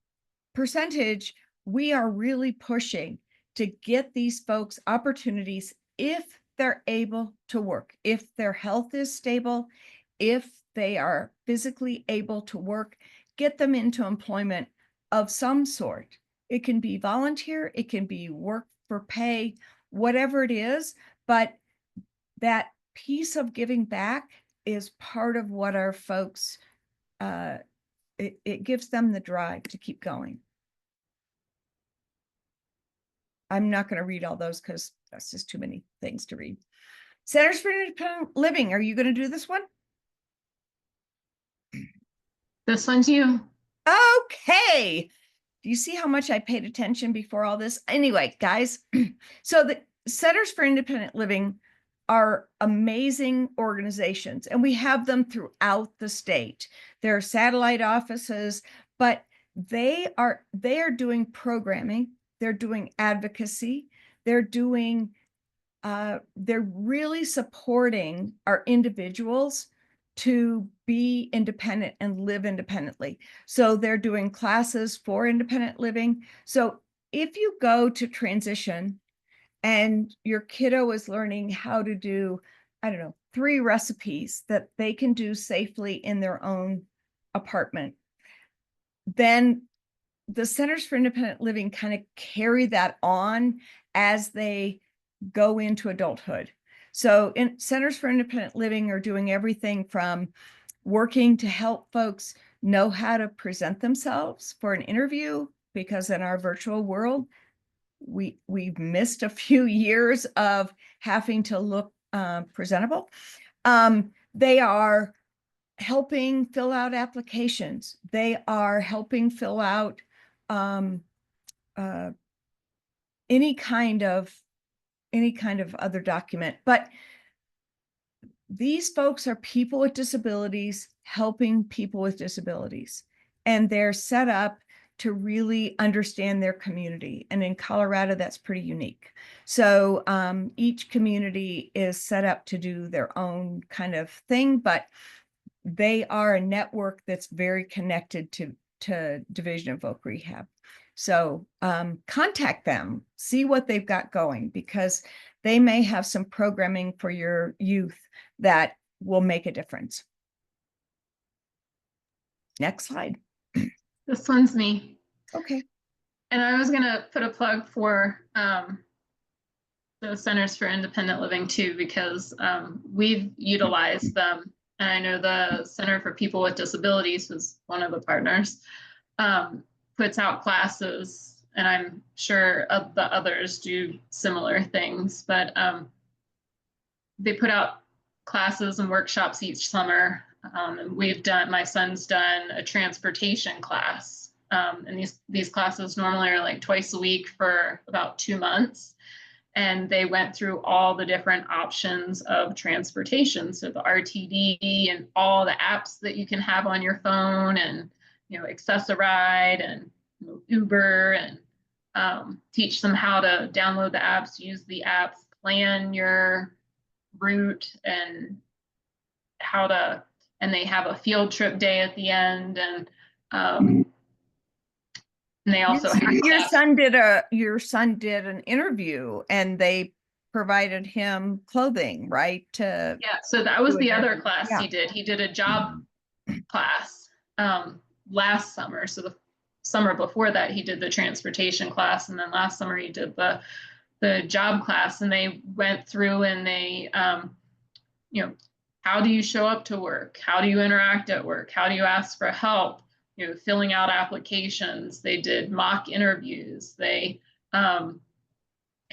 percentage, we are really pushing to get these folks opportunities if they're able to work, if their health is stable, if they are physically able to work, get them into employment of some sort. It can be volunteer, it can be work for pay, whatever it is, but that piece of giving back is part of what our folks, it gives them the drive to keep going. I'm not going to read all those because that's just too many things to read. Centers for Independent Living. Are you going to do this one? This one's you. Okay. Do you see how much I paid attention before all this? Anyway, guys, so the Centers for Independent Living are amazing organizations, and we have them throughout the state. There are satellite offices, but they are doing programming, they're doing advocacy, they're really supporting our individuals to be independent and live independently. So they're doing classes for independent living. So if you go to transition and your kiddo is learning how to do, I don't know, 3 recipes that they can do safely in their own apartment, then the Centers for Independent Living kind of carry that on as they go into adulthood. So Centers for Independent Living are doing everything from working to help folks know how to present themselves for an interview, because in our virtual world, we've missed a few years of having to look presentable. They are helping fill out applications. They are helping fill out any kind of other document. But these folks are people with disabilities helping people with disabilities, and they're set up to really understand their community. And in Colorado, that's pretty unique. So each community is set up to do their own kind of thing, but they are a network that's very connected to Division of Voc Rehab. So contact them, see what they've got going, because they may have some programming for your youth that will make a difference. Next slide. This one's me. Okay. And I was going to put a plug for the Centers for Independent Living too, because we've utilized them. And I know the Center for People with Disabilities, who's one of the partners, puts out classes, and I'm sure the others do similar things, but they put out classes and workshops each summer. And my son's done a transportation class And these classes normally are like twice a week for about 2 months. And they went through all the different options of transportation. So the RTD and all the apps that you can have on your phone, and, Access-a-Ride and Uber, and teach them how to download the apps, use the apps, plan your route, and and they have a field trip day at the end. And they also have your son did an interview, and they provided him clothing, right? Yeah, so that was the other class Yeah. he did. He did a job class last summer. So the summer before that, he did the transportation class, and then last summer he did the job class. And they went through and they, how do you show up to work? How do you interact at work? How do you ask for help? Filling out applications. They did mock interviews. They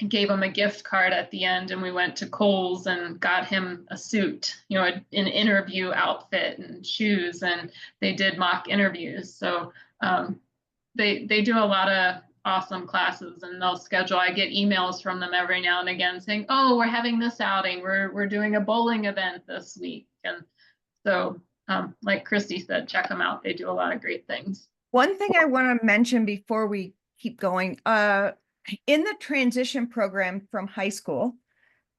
gave him a gift card at the end, and we went to Kohl's and got him a suit, an interview outfit and shoes, and they did mock interviews. So they do a lot of awesome classes, and they'll schedule. I get emails from them every now and again saying, "Oh, we're having this outing. We're doing a bowling event this week." And so, like Christy said, check them out. They do a lot of great things. One thing I want to mention before we keep going, in the transition program from high school,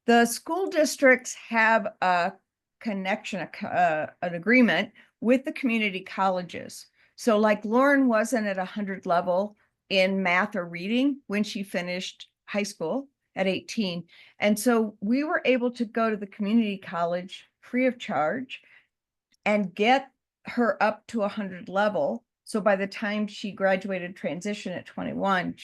the school districts have a connection, an agreement with the community colleges. So like Lauren wasn't at 100 level in math or reading when she finished high school at 18. And so we were able to go to the community college free of charge and get her up to 100 level. So by the time she graduated transition at 21,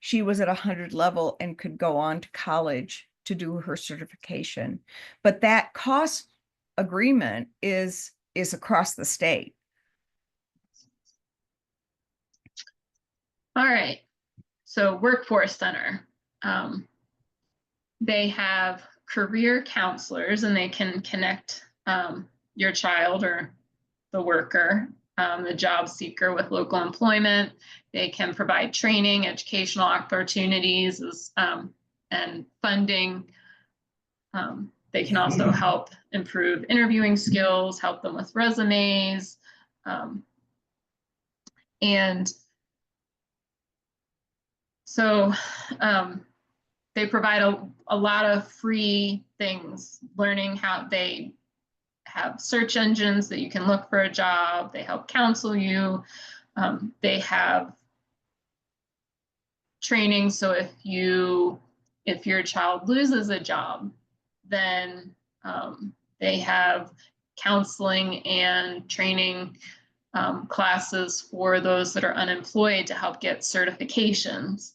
she was at 100 level and could go on to college to do her certification. But that cost agreement is across the state. All right. So Workforce Center. They have career counselors, and they can connect your child or the worker, the job seeker, with local employment. They can provide training, educational opportunities, and funding. They can also help improve interviewing skills, help them with resumes, and so they provide a lot of free things, learning how they have search engines that you can look for a job. They help counsel you. They have training. So if your child loses a job, then they have counseling and training classes for those that are unemployed to help get certifications.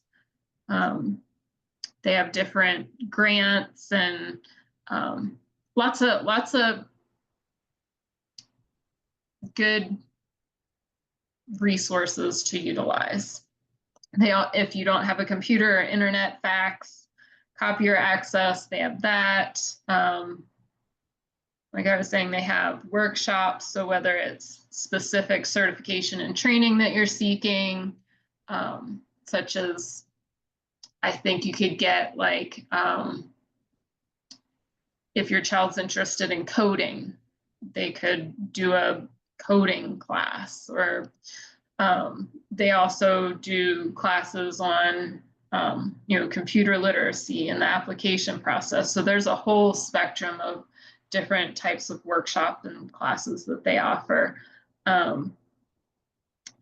They have different grants and lots of good resources to utilize. If you don't have a computer or internet, fax, copier access, they have that. Like I was saying, they have workshops. So whether it's specific certification and training that you're seeking, such as, I think you could get like, if your child's interested in coding, they could do a coding class. Or they also do classes on computer literacy and the application process. So there's a whole spectrum of different types of workshop and classes that they offer. And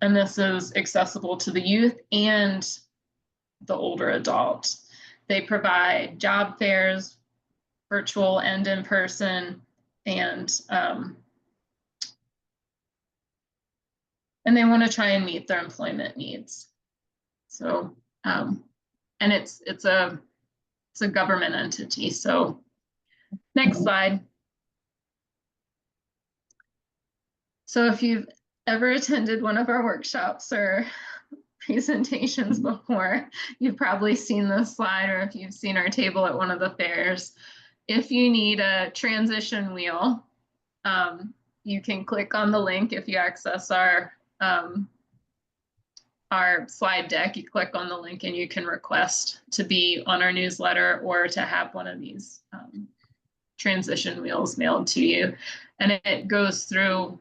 this is accessible to the youth and the older adult. They provide job fairs, virtual and in person, and they want to try and meet their employment needs. So, and it's a government entity. So, next slide. So if you've ever attended one of our workshops or presentations before, you've probably seen this slide, or if you've seen our table at one of the fairs. If you need a transition wheel, you can click on the link if you access our our slide deck. You click on the link and you can request to be on our newsletter or to have one of these transition wheels mailed to you. And it goes through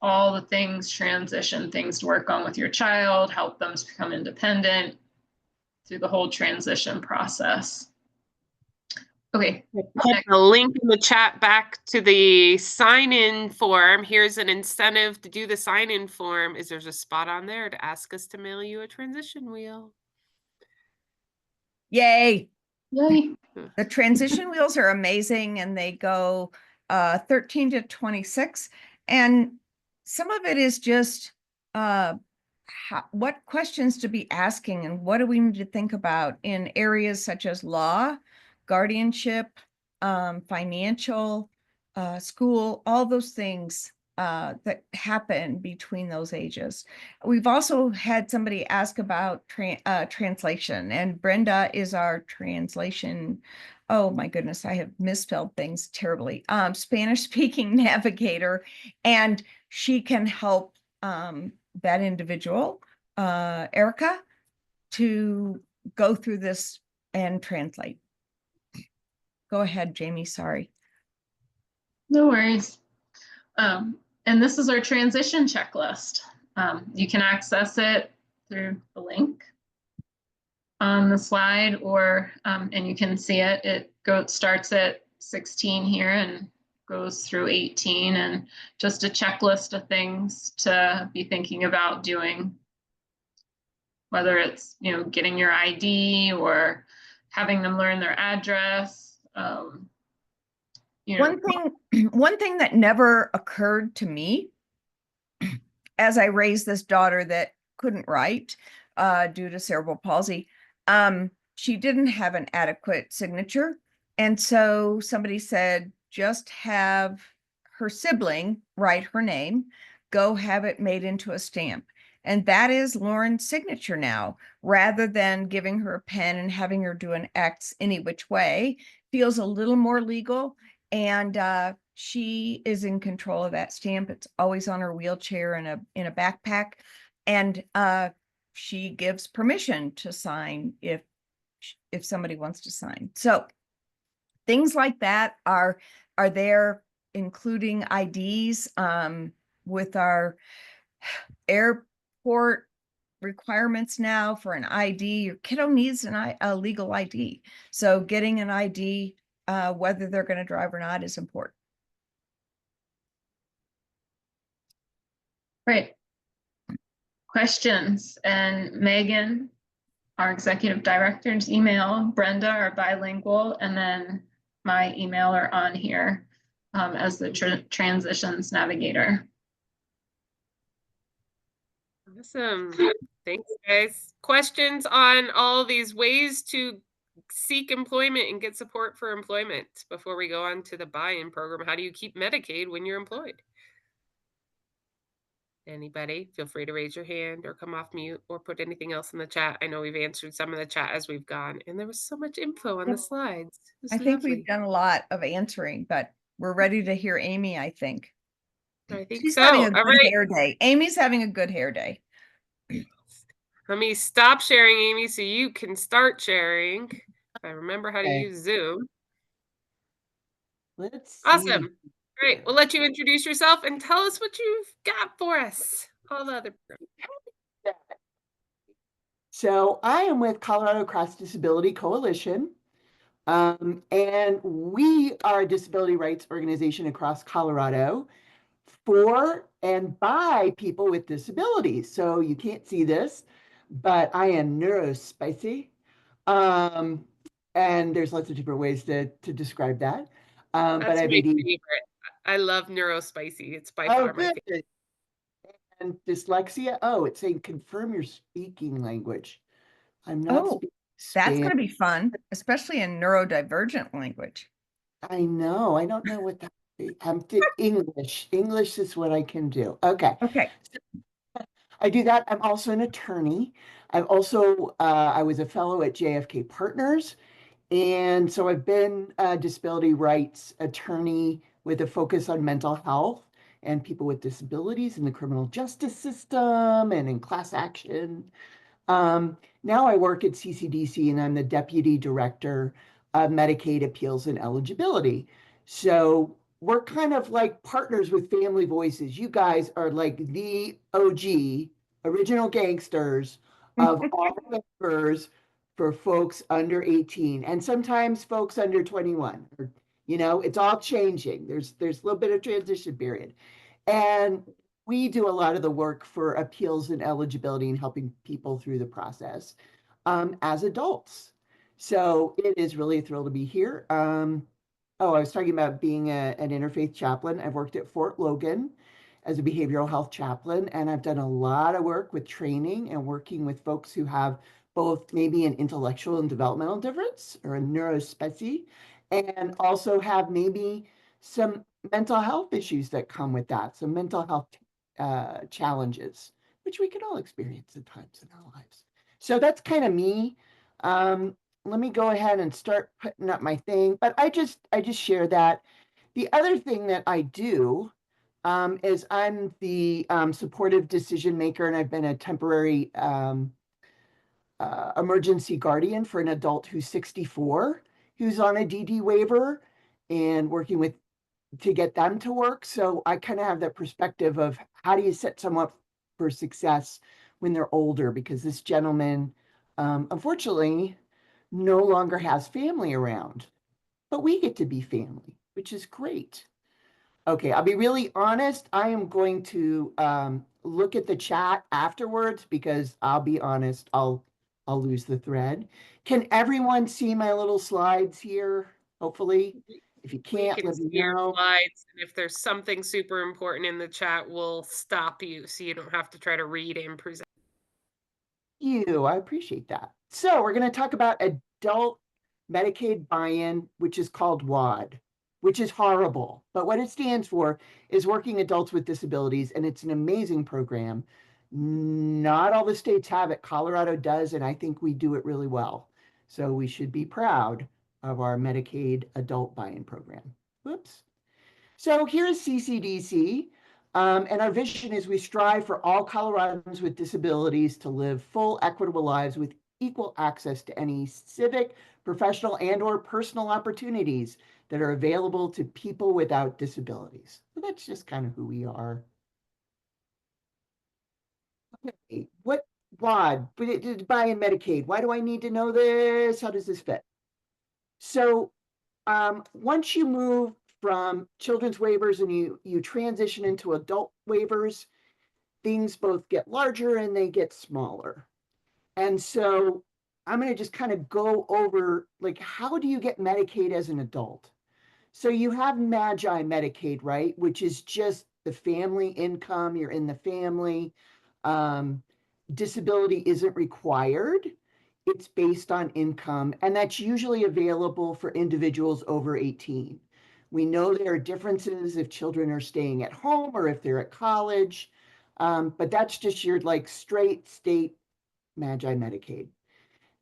all the things, transition things to work on with your child, help them to become independent through the whole transition process. Okay. Put the link in the chat back to the sign-in form. Here's an incentive to do the sign-in form. There's a spot on there to ask us to mail you a transition wheel. Yay. Yay. The transition wheels are amazing, and they go 13 to 26. And some of it is just what questions to be asking and what do we need to think about in areas such as law, guardianship, financial, school, all those things that happen between those ages. We've also had somebody ask about translation, and Brenda is our translation. Oh my goodness, I have misspelled things terribly. Spanish speaking navigator, and she can help that individual, Erica, to go through this and translate. Go ahead, Jamie, sorry. No worries. And this is our transition checklist. You can access it through the link on the slide, or and you can see it. It starts at 16 here and goes through 18, and just a checklist of things to be thinking about doing, whether it's getting your ID or having them learn their address. One thing that never occurred to me as I raised this daughter that couldn't write due to cerebral palsy, she didn't have an adequate signature. And so somebody said, just have her sibling write her name, go have it made into a stamp. And that is Lauren's signature now, rather than giving her a pen and having her do an X any which way. Feels a little more legal. And she is in control of that stamp. It's always on her wheelchair in a backpack. And she gives permission to sign if somebody wants to sign. So things like that are there, including IDs with our airport requirements now for an ID. Your kiddo needs a legal ID. So getting an ID, whether they're going to drive or not, is important. Great. Questions? And Megan, our executive director's email, Brenda, our bilingual, and then my email are on here as the transitions navigator. Awesome. Thanks, guys. Questions on all these ways to seek employment and get support for employment before we go on to the buy-in program? How do you keep Medicaid when you're employed? Anybody? Feel free to raise your hand or come off mute or put anything else in the chat. I know we've answered some of the chat as we've gone, and there was so much info on the slides. I think we've done a lot of answering, but we're ready to hear Amy, I think. I think She's so. having a All good right. hair day. Amy's having a good hair day. Let me stop sharing, Amy, so you can start sharing. If I remember how to use Zoom. Let's see. Awesome. Great. We'll let you introduce yourself and tell us what you've got for us. All the other. So I am with Colorado Cross Disability Coalition, and we are a disability rights organization across Colorado for and by people with disabilities. So you can't see this, but I am neurospicy. And there's lots of different ways to describe that. But I have my AD. favorite. I love neurospicy. It's by far my favorite. And dyslexia. Oh, it's saying confirm your speaking language. I'm not speaking That's going to be fun, especially in neurodivergent language. I know. I don't know what that is. I'm English. English is what I can do. Okay. Okay. I do that. I'm also an attorney. I'm also, I was a fellow at JFK Partners. And so I've been a disability rights attorney with a focus on mental health and people with disabilities in the criminal justice system and in class action. Now I work at CCDC and I'm the Deputy Director of Medicaid Appeals and Eligibility. So we're kind of like partners with Family Voices. You guys are like the OG, original gangsters of all members for folks under 18 and sometimes folks under 21. It's all changing. There's a little bit of transition period. And we do a lot of the work for appeals and eligibility and helping people through the process as adults. So it is really a thrill to be here. I was talking about being an interfaith chaplain. I've worked at Fort Logan as a behavioral health chaplain, and I've done a lot of work with training and working with folks who have both maybe an intellectual and developmental difference or a neurospecie, and also have maybe some mental health issues that come with that, some mental health challenges, which we can all experience at times in our lives. So that's kind of me. Let me go ahead and start putting up my thing, but I just share that. The other thing that I do is I'm the supportive decision maker, and I've been a temporary emergency guardian for an adult who's 64, who's on a DD waiver, and working with to get them to work. So I kind of have that perspective of how do you set someone up for success when they're older, because this gentleman, unfortunately, no longer has family around, but we get to be family, which is great. Okay, I'll be really honest. I am going to look at the chat afterwards because I'll be honest, I'll lose the thread. Can everyone see my little slides here? Hopefully. If you We can't, can let me see your know. slides, and if there's something super important in the chat, we'll stop you so you don't have to try to read and present. I appreciate that. So we're going to talk about adult Medicaid buy-in, which is called WAD, which is horrible. But what it stands for is Working Adults with Disabilities, and it's an amazing program. Not all the states have it. Colorado does, and I think we do it really well. So we should be proud of our Medicaid adult buy-in program. Whoops. So here's CCDC. And our vision is we strive for all Coloradans with disabilities to live full, equitable lives with equal access to any civic, professional, and/or personal opportunities that are available to people without disabilities. So that's just kind of who we are. Okay, what WAD, buy-in Medicaid? Why do I need to know this? How does this fit? So once you move from children's waivers and you transition into adult waivers, things both get larger and they get smaller. And so I'm going to just kind of go over, like, how do you get Medicaid as an adult? So you have Magi Medicaid, right? Which is just the family income, you're in the family. Disability isn't required. It's based on income, and that's usually available for individuals over 18. We know there are differences if children are staying at home or if they're at college, but that's just your like straight state Magi Medicaid.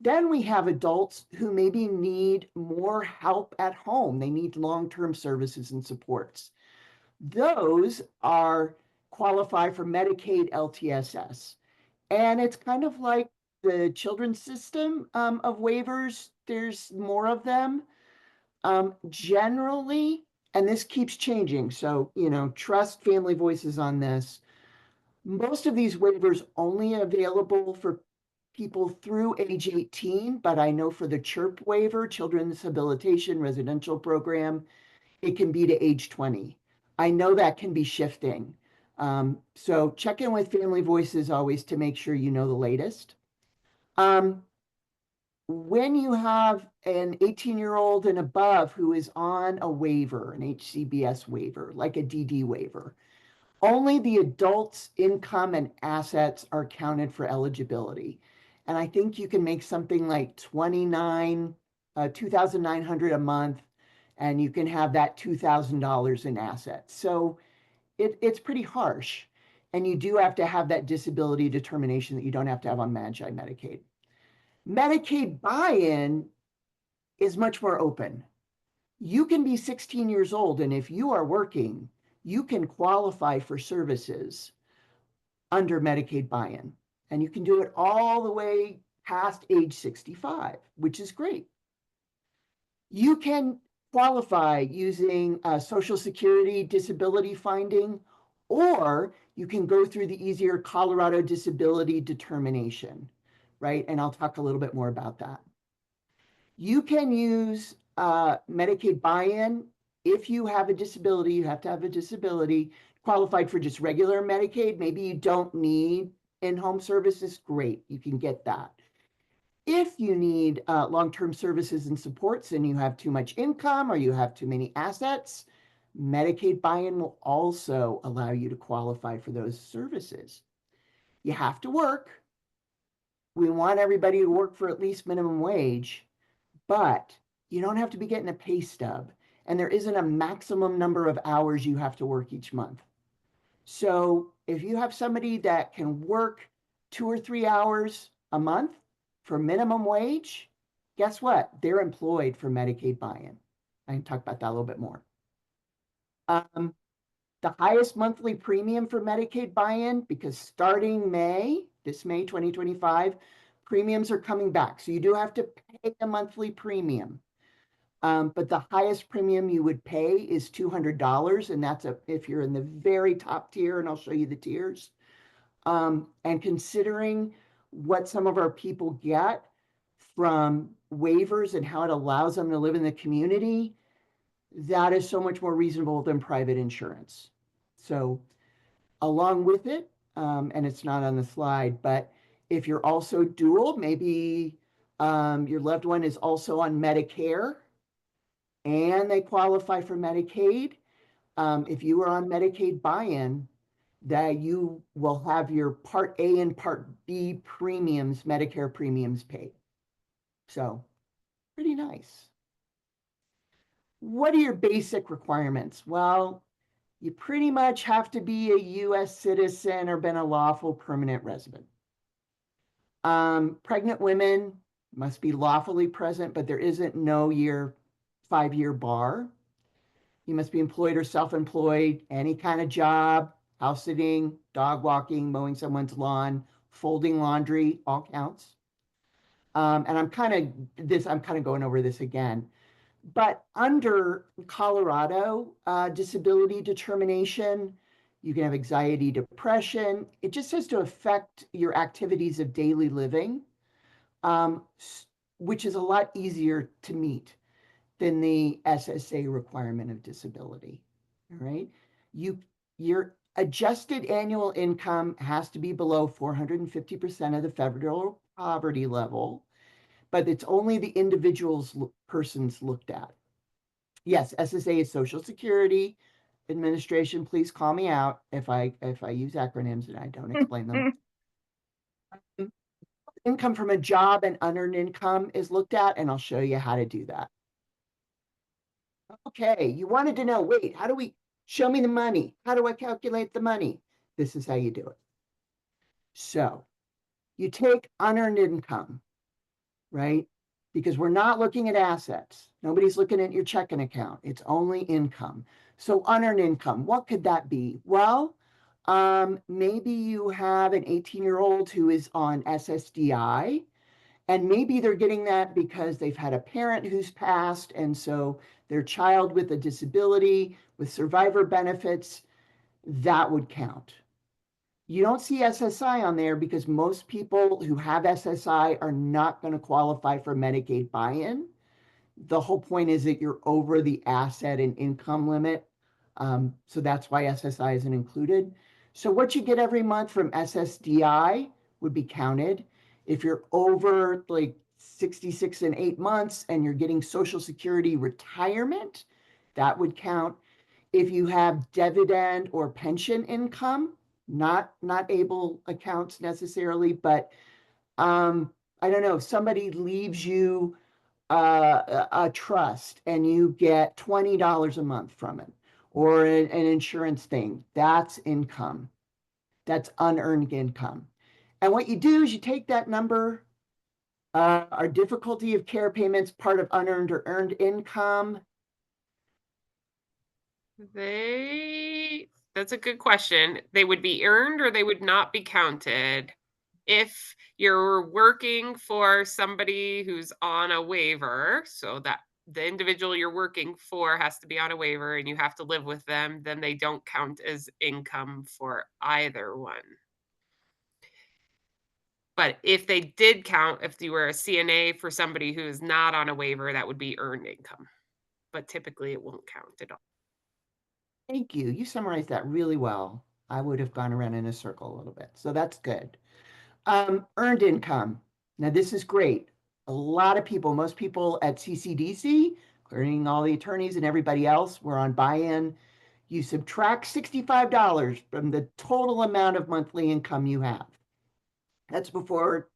Then we have adults who maybe need more help at home. They need long-term services and supports. Those are qualify for Medicaid LTSS. And it's kind of like the children's system of waivers. There's more of them. Generally, and this keeps changing, so, trust Family Voices on this. Most of these waivers only available for people through age 18, but I know for the CHIRP waiver, Children's Habilitation Residential Program, it can be to age 20. I know that can be shifting. So check in with Family Voices always to make sure you know the latest. When you have an 18-year-old and above who is on a waiver, an HCBS waiver, like a DD waiver, only the adult's income and assets are counted for eligibility. And I think you can make something like $2,900 a month, and you can have that $2,000 in assets. So it's pretty harsh. And you do have to have that disability determination that you don't have to have on Magi Medicaid. Medicaid buy-in is much more open. You can be 16 years old, and if you are working, you can qualify for services under Medicaid buy-in. And you can do it all the way past age 65, which is great. You can qualify using Social Security disability finding, or you can go through the easier Colorado disability determination, right? And I'll talk a little bit more about that. You can use Medicaid buy-in. If you have a disability, you have to have a disability. Qualified for just regular Medicaid, maybe you don't need in-home services, great, you can get that. If you need long-term services and supports and you have too much income or you have too many assets, Medicaid buy-in will also allow you to qualify for those services. You have to work. We want everybody to work for at least minimum wage, but you don't have to be getting a pay stub. And there isn't a maximum number of hours you have to work each month. So if you have somebody that can work 2 or 3 hours a month for minimum wage, guess what? They're employed for Medicaid buy-in. I can talk about that a little bit more. The highest monthly premium for Medicaid buy-in, because starting this May 2025, premiums are coming back. So you do have to pay a monthly premium. But the highest premium you would pay is $200, and that's if you're in the very top tier, and I'll show you the tiers. And considering what some of our people get from waivers and how it allows them to live in the community, that is so much more reasonable than private insurance. So along with it, and it's not on the slide, but if you're also dual, maybe your loved one is also on Medicare and they qualify for Medicaid. If you are on Medicaid buy-in, that you will have your Part A and Part B premiums, Medicare premiums paid. So pretty nice. What are your basic requirements? Well, you pretty much have to be a US citizen or been a lawful permanent resident. Pregnant women must be lawfully present, but there isn't no 5-year bar. You must be employed or self-employed, any kind of job, house sitting, dog walking, mowing someone's lawn, folding laundry, all counts. And I'm kind of going over this again. But under Colorado disability determination, you can have anxiety, depression. It just has to affect your activities of daily living, which is a lot easier to meet than the SSA requirement of disability. All right. Your adjusted annual income has to be below 450% of the federal poverty level, but it's only the persons looked at. Yes, SSA is Social Security Administration. Please call me out if I use acronyms and I don't explain them. Income from a job and unearned income is looked at, and I'll show you how to do that. Okay, you wanted to know, wait, show me the money. How do I calculate the money? This is how you do it. So you take unearned income, right? Because we're not looking at assets. Nobody's looking at your checking account. It's only income. So unearned income, what could that be? Well, maybe you have an 18-year-old who is on SSDI, and maybe they're getting that because they've had a parent who's passed, and so their child with a disability, with survivor benefits, that would count. You don't see SSI on there because most people who have SSI are not going to qualify for Medicaid buy-in. The whole point is that you're over the asset and income limit. So that's why SSI isn't included. So what you get every month from SSDI would be counted. If you're over like 66 and 8 months and you're getting Social Security retirement, that would count. If you have dividend or pension income, not able accounts necessarily, but I don't know, somebody leaves you a trust and you get $20 a month from it, or an insurance thing, that's income. That's unearned income. And what you do is you take that number, our difficulty of care payments, part of unearned or earned income. They That's a good question. They would be earned or they would not be counted. If you're working for somebody who's on a waiver, so that the individual you're working for has to be on a waiver and you have to live with them, then they don't count as income for either one. But if they did count, if you were a CNA for somebody who is not on a waiver, that would be earned income. But typically it won't count at all. Thank you. You summarized that really well. I would have gone around in a circle a little bit, so that's good. Earned income. Now, this is great. A lot of people, most people at CCDC, including all the attorneys and everybody else, were on buy-in. You subtract $65 from the total amount of monthly income you have. That's before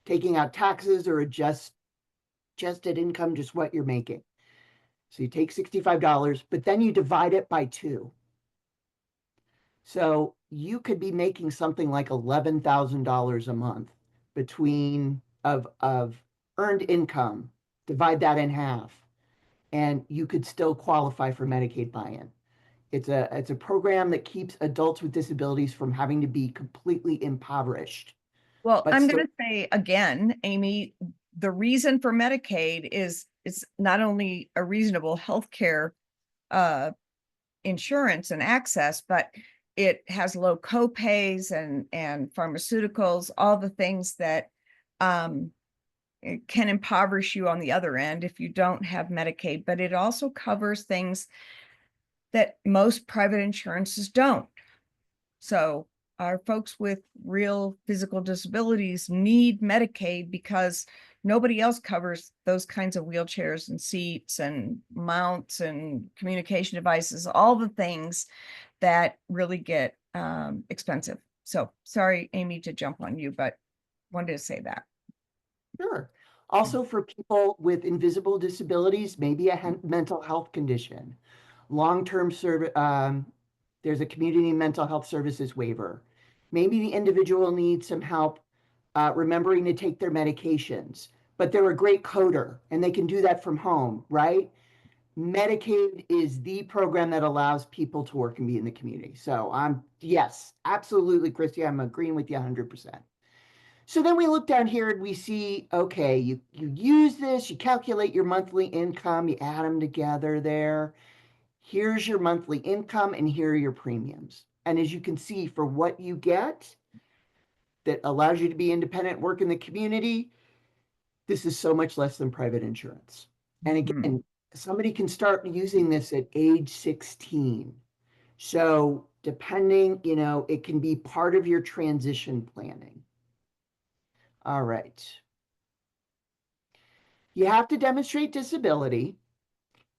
taking out taxes or adjusted income, just what you're making. So you take $65, but then you divide it by 2. So you could be making something like $11,000 a month between of earned income. Divide that in half, and you could still qualify for Medicaid buy-in. It's a program that keeps adults with disabilities from having to be completely impoverished. Well, But I'm still, going to say again, Amy, the reason for Medicaid is it's not only a reasonable healthcare uh, insurance and access, but it has low copays and pharmaceuticals, all the things that it can impoverish you on the other end if you don't have Medicaid. But it also covers things that most private insurances don't. So our folks with real physical disabilities need Medicaid because nobody else covers those kinds of wheelchairs and seats and mounts and communication devices, all the things that really get expensive. So sorry, Amy, to jump on you, but wanted to say that. sure. Also, for people with invisible disabilities, maybe a mental health condition, long-term service, there's a community mental health services waiver. Maybe the individual needs some help remembering to take their medications, but they're a great coder and they can do that from home, right? Medicaid is the program that allows people to work and be in the community. So yes, absolutely, Christy, I'm agreeing with you 100%. So then we look down here and we see, okay, you use this, you calculate your monthly income, you add them together there. Here's your monthly income and here are your premiums. And as you can see, for what you get that allows you to be independent, work in the community, this is so much less than private insurance. And again, somebody can start using this at age 16. So depending, it can be part of your transition planning. All right. You have to demonstrate disability.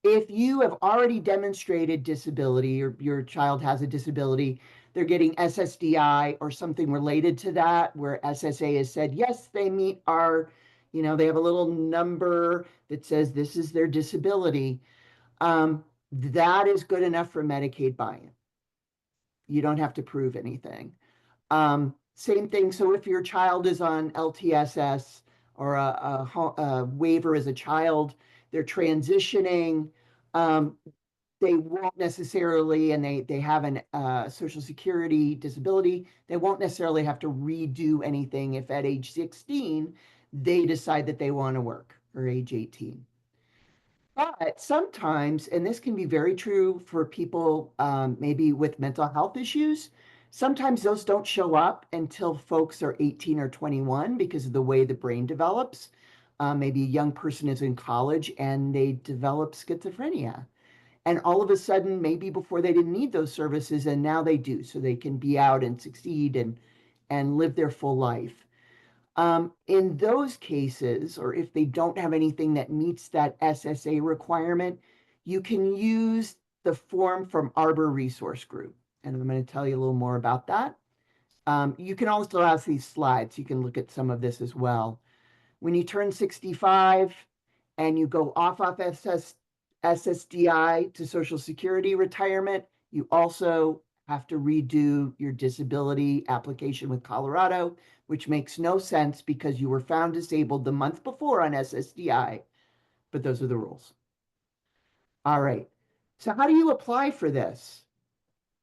If you have already demonstrated disability or your child has a disability, they're getting SSDI or something related to that, where SSA has said, yes, they meet our, they have a little number that says this is their disability. That is good enough for Medicaid buy-in. You don't have to prove anything. Same thing. So if your child is on LTSS or a waiver as a child, they're transitioning. They won't necessarily, and they have an Social Security disability, they won't necessarily have to redo anything if at age 16 they decide that they want to work, or age 18. But sometimes, and this can be very true for people maybe with mental health issues, sometimes those don't show up until folks are 18 or 21 because of the way the brain develops. Maybe a young person is in college and they develop schizophrenia. And all of a sudden, maybe before they didn't need those services, and now they do. So they can be out and succeed and live their full life. In those cases, or if they don't have anything that meets that SSA requirement, you can use the form from Arbor Resource Group. And I'm going to tell you a little more about that. You can also ask these slides. You can look at some of this as well. When you turn 65 and you go off SSDI to Social Security retirement, you also have to redo your disability application with Colorado, which makes no sense because you were found disabled the month before on SSDI, but those are the rules. All right. So how do you apply for this?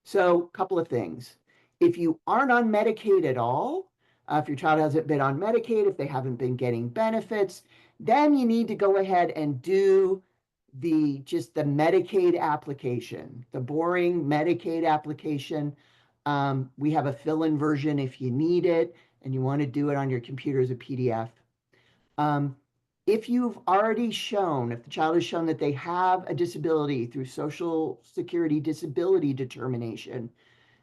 So, a couple of things. If you aren't on Medicaid at all, if your child hasn't been on Medicaid, if they haven't been getting benefits, then you need to go ahead and do just the Medicaid application, the boring Medicaid application. We have a fill-in version if you need it and you want to do it on your computer as a PDF. If you've already shown, if the child has shown that they have a disability through Social Security disability determination,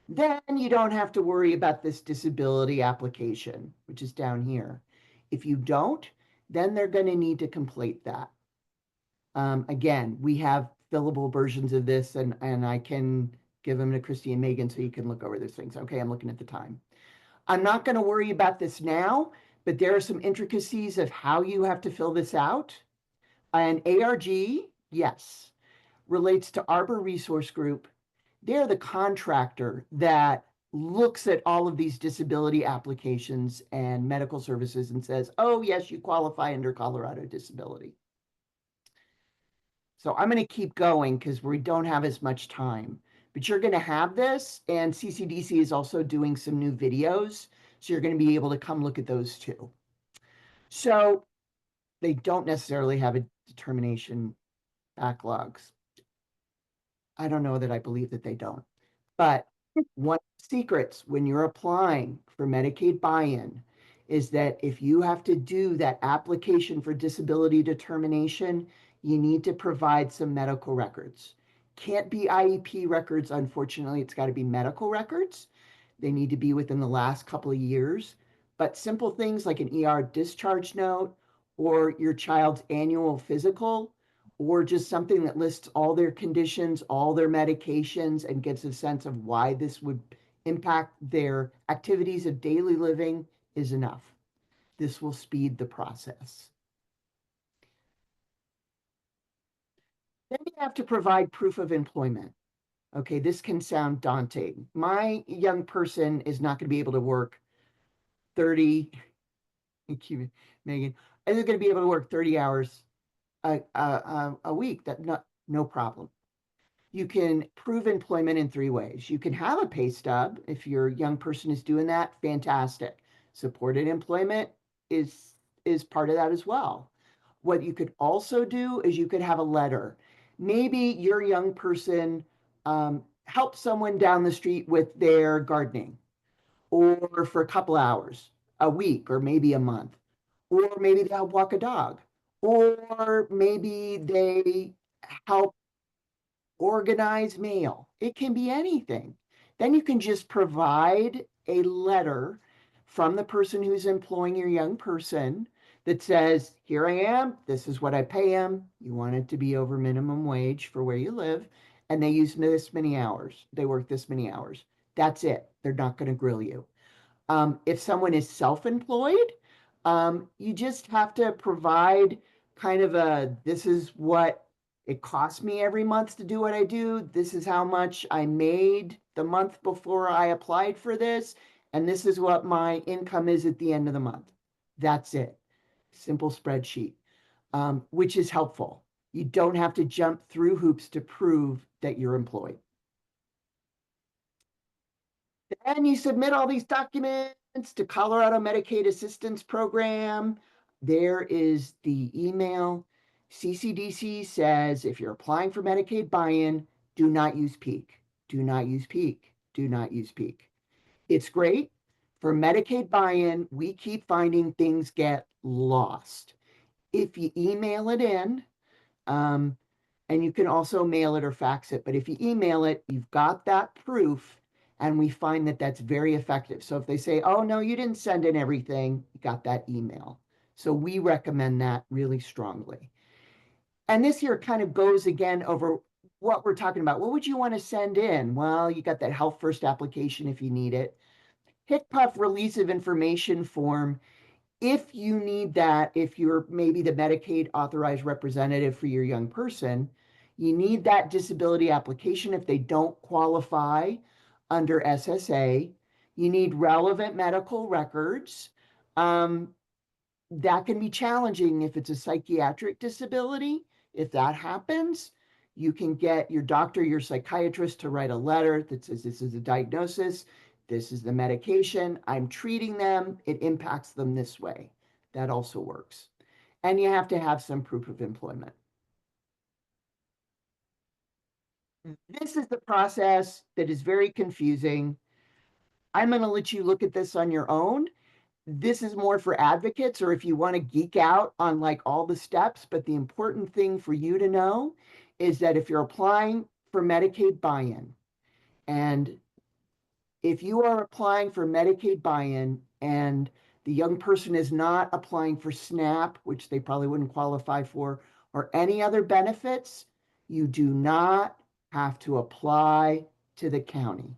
then you don't have to worry about this disability application, which is down here. If you don't, then they're going to need to complete that. Again, we have fillable versions of this, and I can give them to Christy and Megan so you can look over those things. Okay, I'm looking at the time. I'm not going to worry about this now, but there are some intricacies of how you have to fill this out. And ARG, yes, relates to Arbor Resource Group. They're the contractor that looks at all of these disability applications and medical services and says, oh, yes, you qualify under Colorado disability. So I'm going to keep going because we don't have as much time. But you're going to have this, and CCDC is also doing some new videos. So you're going to be able to come look at those too. So they don't necessarily have a determination backlogs. I don't know that I believe that they don't. But one of the secrets when you're applying for Medicaid buy-in is that if you have to do that application for disability determination, you need to provide some medical records. Can't be IEP records, unfortunately, it's got to be medical records. They need to be within the last couple of years. But simple things like an ER discharge note or your child's annual physical, or just something that lists all their conditions, all their medications, and gives a sense of why this would impact their activities of daily living is enough. This will speed the process. Then you have to provide proof of employment. Okay, this can sound daunting. My young person is not going to be able to work 30, thank you, Megan, is going to be able to work 30 hours a week. No problem. You can prove employment in 3 ways. You can have a pay stub. If your young person is doing that, fantastic. Supported employment is part of that as well. What you could also do is you could have a letter. Maybe your young person helps someone down the street with their gardening, or for a couple hours a week, or maybe a month, or maybe they'll walk a dog, or maybe they help organize mail. It can be anything. Then you can just provide a letter from the person who's employing your young person that says, here I am, this is what I pay them. You want it to be over minimum wage for where you live, and they use this many hours. They work this many hours. That's it. They're not going to grill you. If someone is self-employed, you just have to provide kind of this is what it costs me every month to do what I do. This is how much I made the month before I applied for this. And this is what my income is at the end of the month. That's it. Simple spreadsheet, which is helpful. You don't have to jump through hoops to prove that you're employed. Then you submit all these documents to Colorado Medicaid Assistance Program. There is the email. CCDC says if you're applying for Medicaid buy-in, do not use PEAK. Do not use PEAK. Do not use PEAK. It's great. For Medicaid buy-in, we keep finding things get lost. If you email it in, and you can also mail it or fax it, but if you email it, you've got that proof, and we find that that's very effective. So if they say, oh, no, you didn't send in everything, you got that email. So we recommend that really strongly. And this here kind of goes again over what we're talking about. What would you want to send in? Well, you got that Health First application if you need it. HCPF release of information form. If you need that, if you're maybe the Medicaid authorized representative for your young person, you need that disability application if they don't qualify under SSA. You need relevant medical records. That can be challenging if it's a psychiatric disability. If that happens, You can get your doctor, your psychiatrist to write a letter that says, this is a diagnosis, this is the medication, I'm treating them, it impacts them this way. That also works. And you have to have some proof of employment. This is the process that is very confusing. I'm going to let you look at this on your own. This is more for advocates or if you want to geek out on like all the steps, but the important thing for you to know is that if you're applying for Medicaid buy-in, and if you are applying for Medicaid buy-in and the young person is not applying for SNAP, which they probably wouldn't qualify for, or any other benefits, you do not have to apply to the county.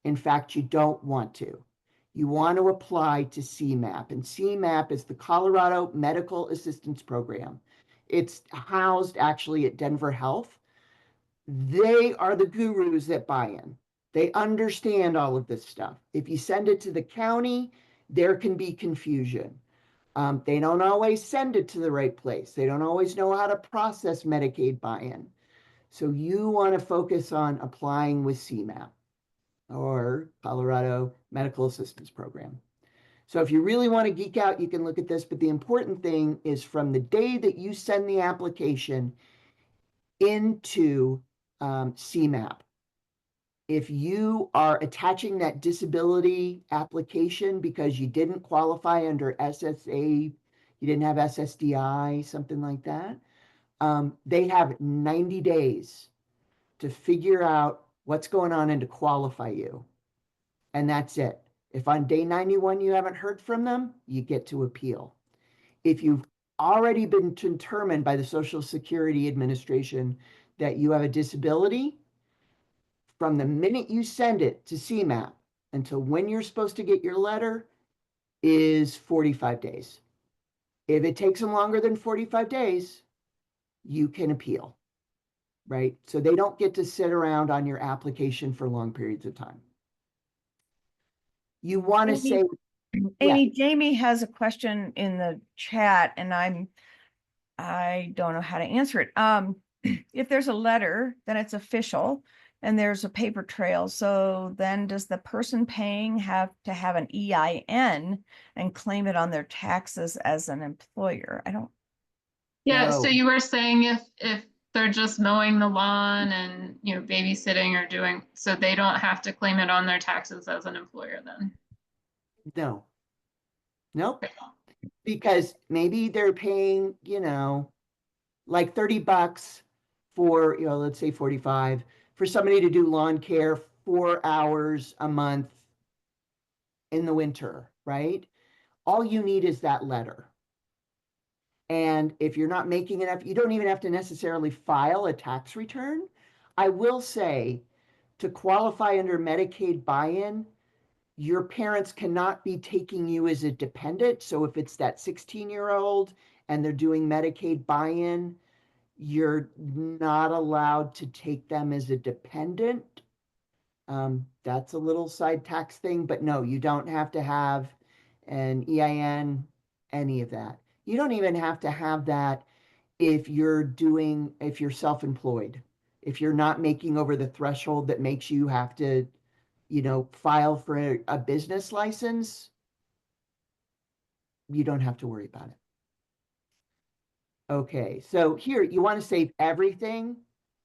In fact, you don't want to. You want to apply to CMAP, and CMAP is the Colorado Medical Assistance Program. It's housed actually at Denver Health. They are the gurus at buy-in. They understand all of this stuff. If you send it to the county, there can be confusion. They don't always send it to the right place. They don't always know how to process Medicaid buy-in. So you want to focus on applying with CMAP or Colorado Medical Assistance Program. So if you really want to geek out, you can look at this. But the important thing is from the day that you send the application into CMAP, if you are attaching that disability application because you didn't qualify under SSA, you didn't have SSDI, something like that, they have 90 days to figure out what's going on and to qualify you. And that's it. If on day 91 you haven't heard from them, you get to appeal. If you've already been determined by the Social Security Administration that you have a disability, from the minute you send it to CMAP until when you're supposed to get your letter is 45 days. If it takes them longer than 45 days, you can appeal, right? So they don't get to sit around on your application for long periods of time. You want to say, Amy, Jamie has a question in the chat and I don't know how to answer it. If there's a letter, then it's official and there's a paper trail. So then does the person paying have to have an EIN and claim it on their taxes as an employer? I don't. Yeah, No. so you were saying if they're just mowing the lawn and, you know, babysitting or doing, so they don't have to claim it on their taxes as an employer then? No. Nope. Because maybe they're paying, you know, like $30 for, you know, let's say 45 for somebody to do lawn care 4 hours a month in the winter, right? All you need is that letter. And if you're not making enough, you don't even have to necessarily file a tax return. I will say to qualify under Medicaid buy-in, your parents cannot be taking you as a dependent. So if it's that 16-year-old and they're doing Medicaid buy-in, you're not allowed to take them as a dependent. That's a little side tax thing, but no, you don't have to have an EIN, any of that. You don't even have to have that if you're self-employed. If you're not making over the threshold that makes you have to, you know, file for a business license, you don't have to worry about it. Okay, so here you want to save everything,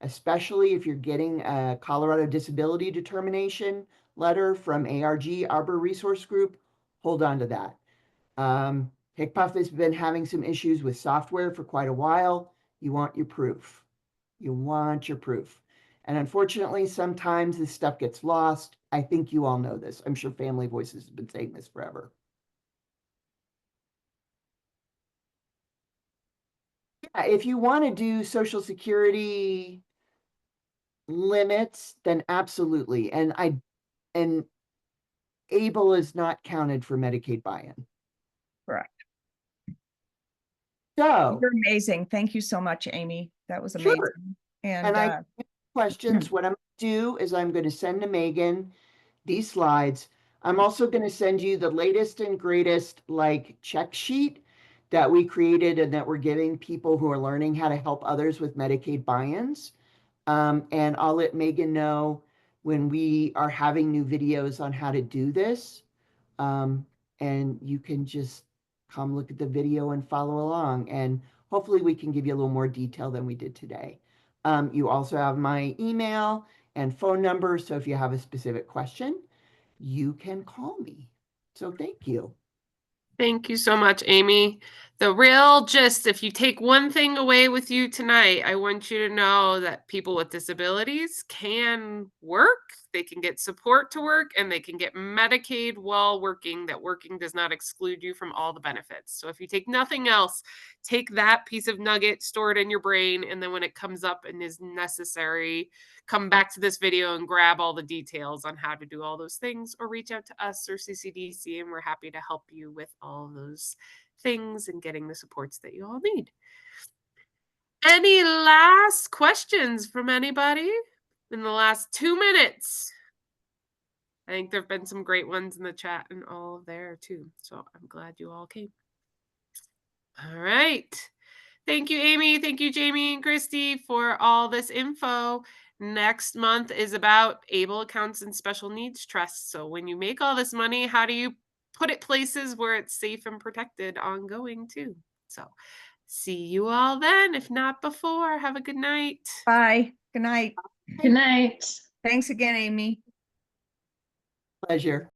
especially if you're getting a Colorado Disability Determination letter from ARG, Arbor Resource Group. Hold on to that. HCPF has been having some issues with software for quite a while. You want your proof. You want your proof. And unfortunately, sometimes this stuff gets lost. I think you all know this. I'm sure Family Voices has been saying this forever. Yeah, if you want to do Social Security limits, then absolutely. And ABLE is not counted for Medicaid buy-in. Correct. So You're amazing. Thank you so much, Amy. That was amazing. sure. And I questions. What I'm going to do is I'm going to send to Megan these slides. I'm also going to send you the latest and greatest like check sheet that we created and that we're giving people who are learning how to help others with Medicaid buy-ins. And I'll let Megan know when we are having new videos on how to do this. And you can just come look at the video and follow along. And hopefully we can give you a little more detail than we did today. You also have my email and phone number. So if you have a specific question, you can call me. So thank you. Thank you so much, Amy. The real gist, if you take one thing away with you tonight, I want you to know that people with disabilities can work, they can get support to work, and they can get Medicaid while working, that working does not exclude you from all the benefits. So if you take nothing else, take that piece of nugget, store it in your brain, and then when it comes up and is necessary, come back to this video and grab all the details on how to do all those things, or reach out to us or CCDC, and we're happy to help you with all those things and getting the supports that you all need. Any last questions from anybody in the last 2 minutes? I think there have been some great ones in the chat and all there too. So I'm glad you all came. All right. Thank you, Amy. Thank you, Jamie and Christy, for all this info. Next month is about able accounts and special needs trusts. So when you make all this money, how do you put it places where it's safe and protected ongoing too? So see you all then, if not before. Have a good night. Bye. Good night. Good night. Thanks again, Amy. Pleasure.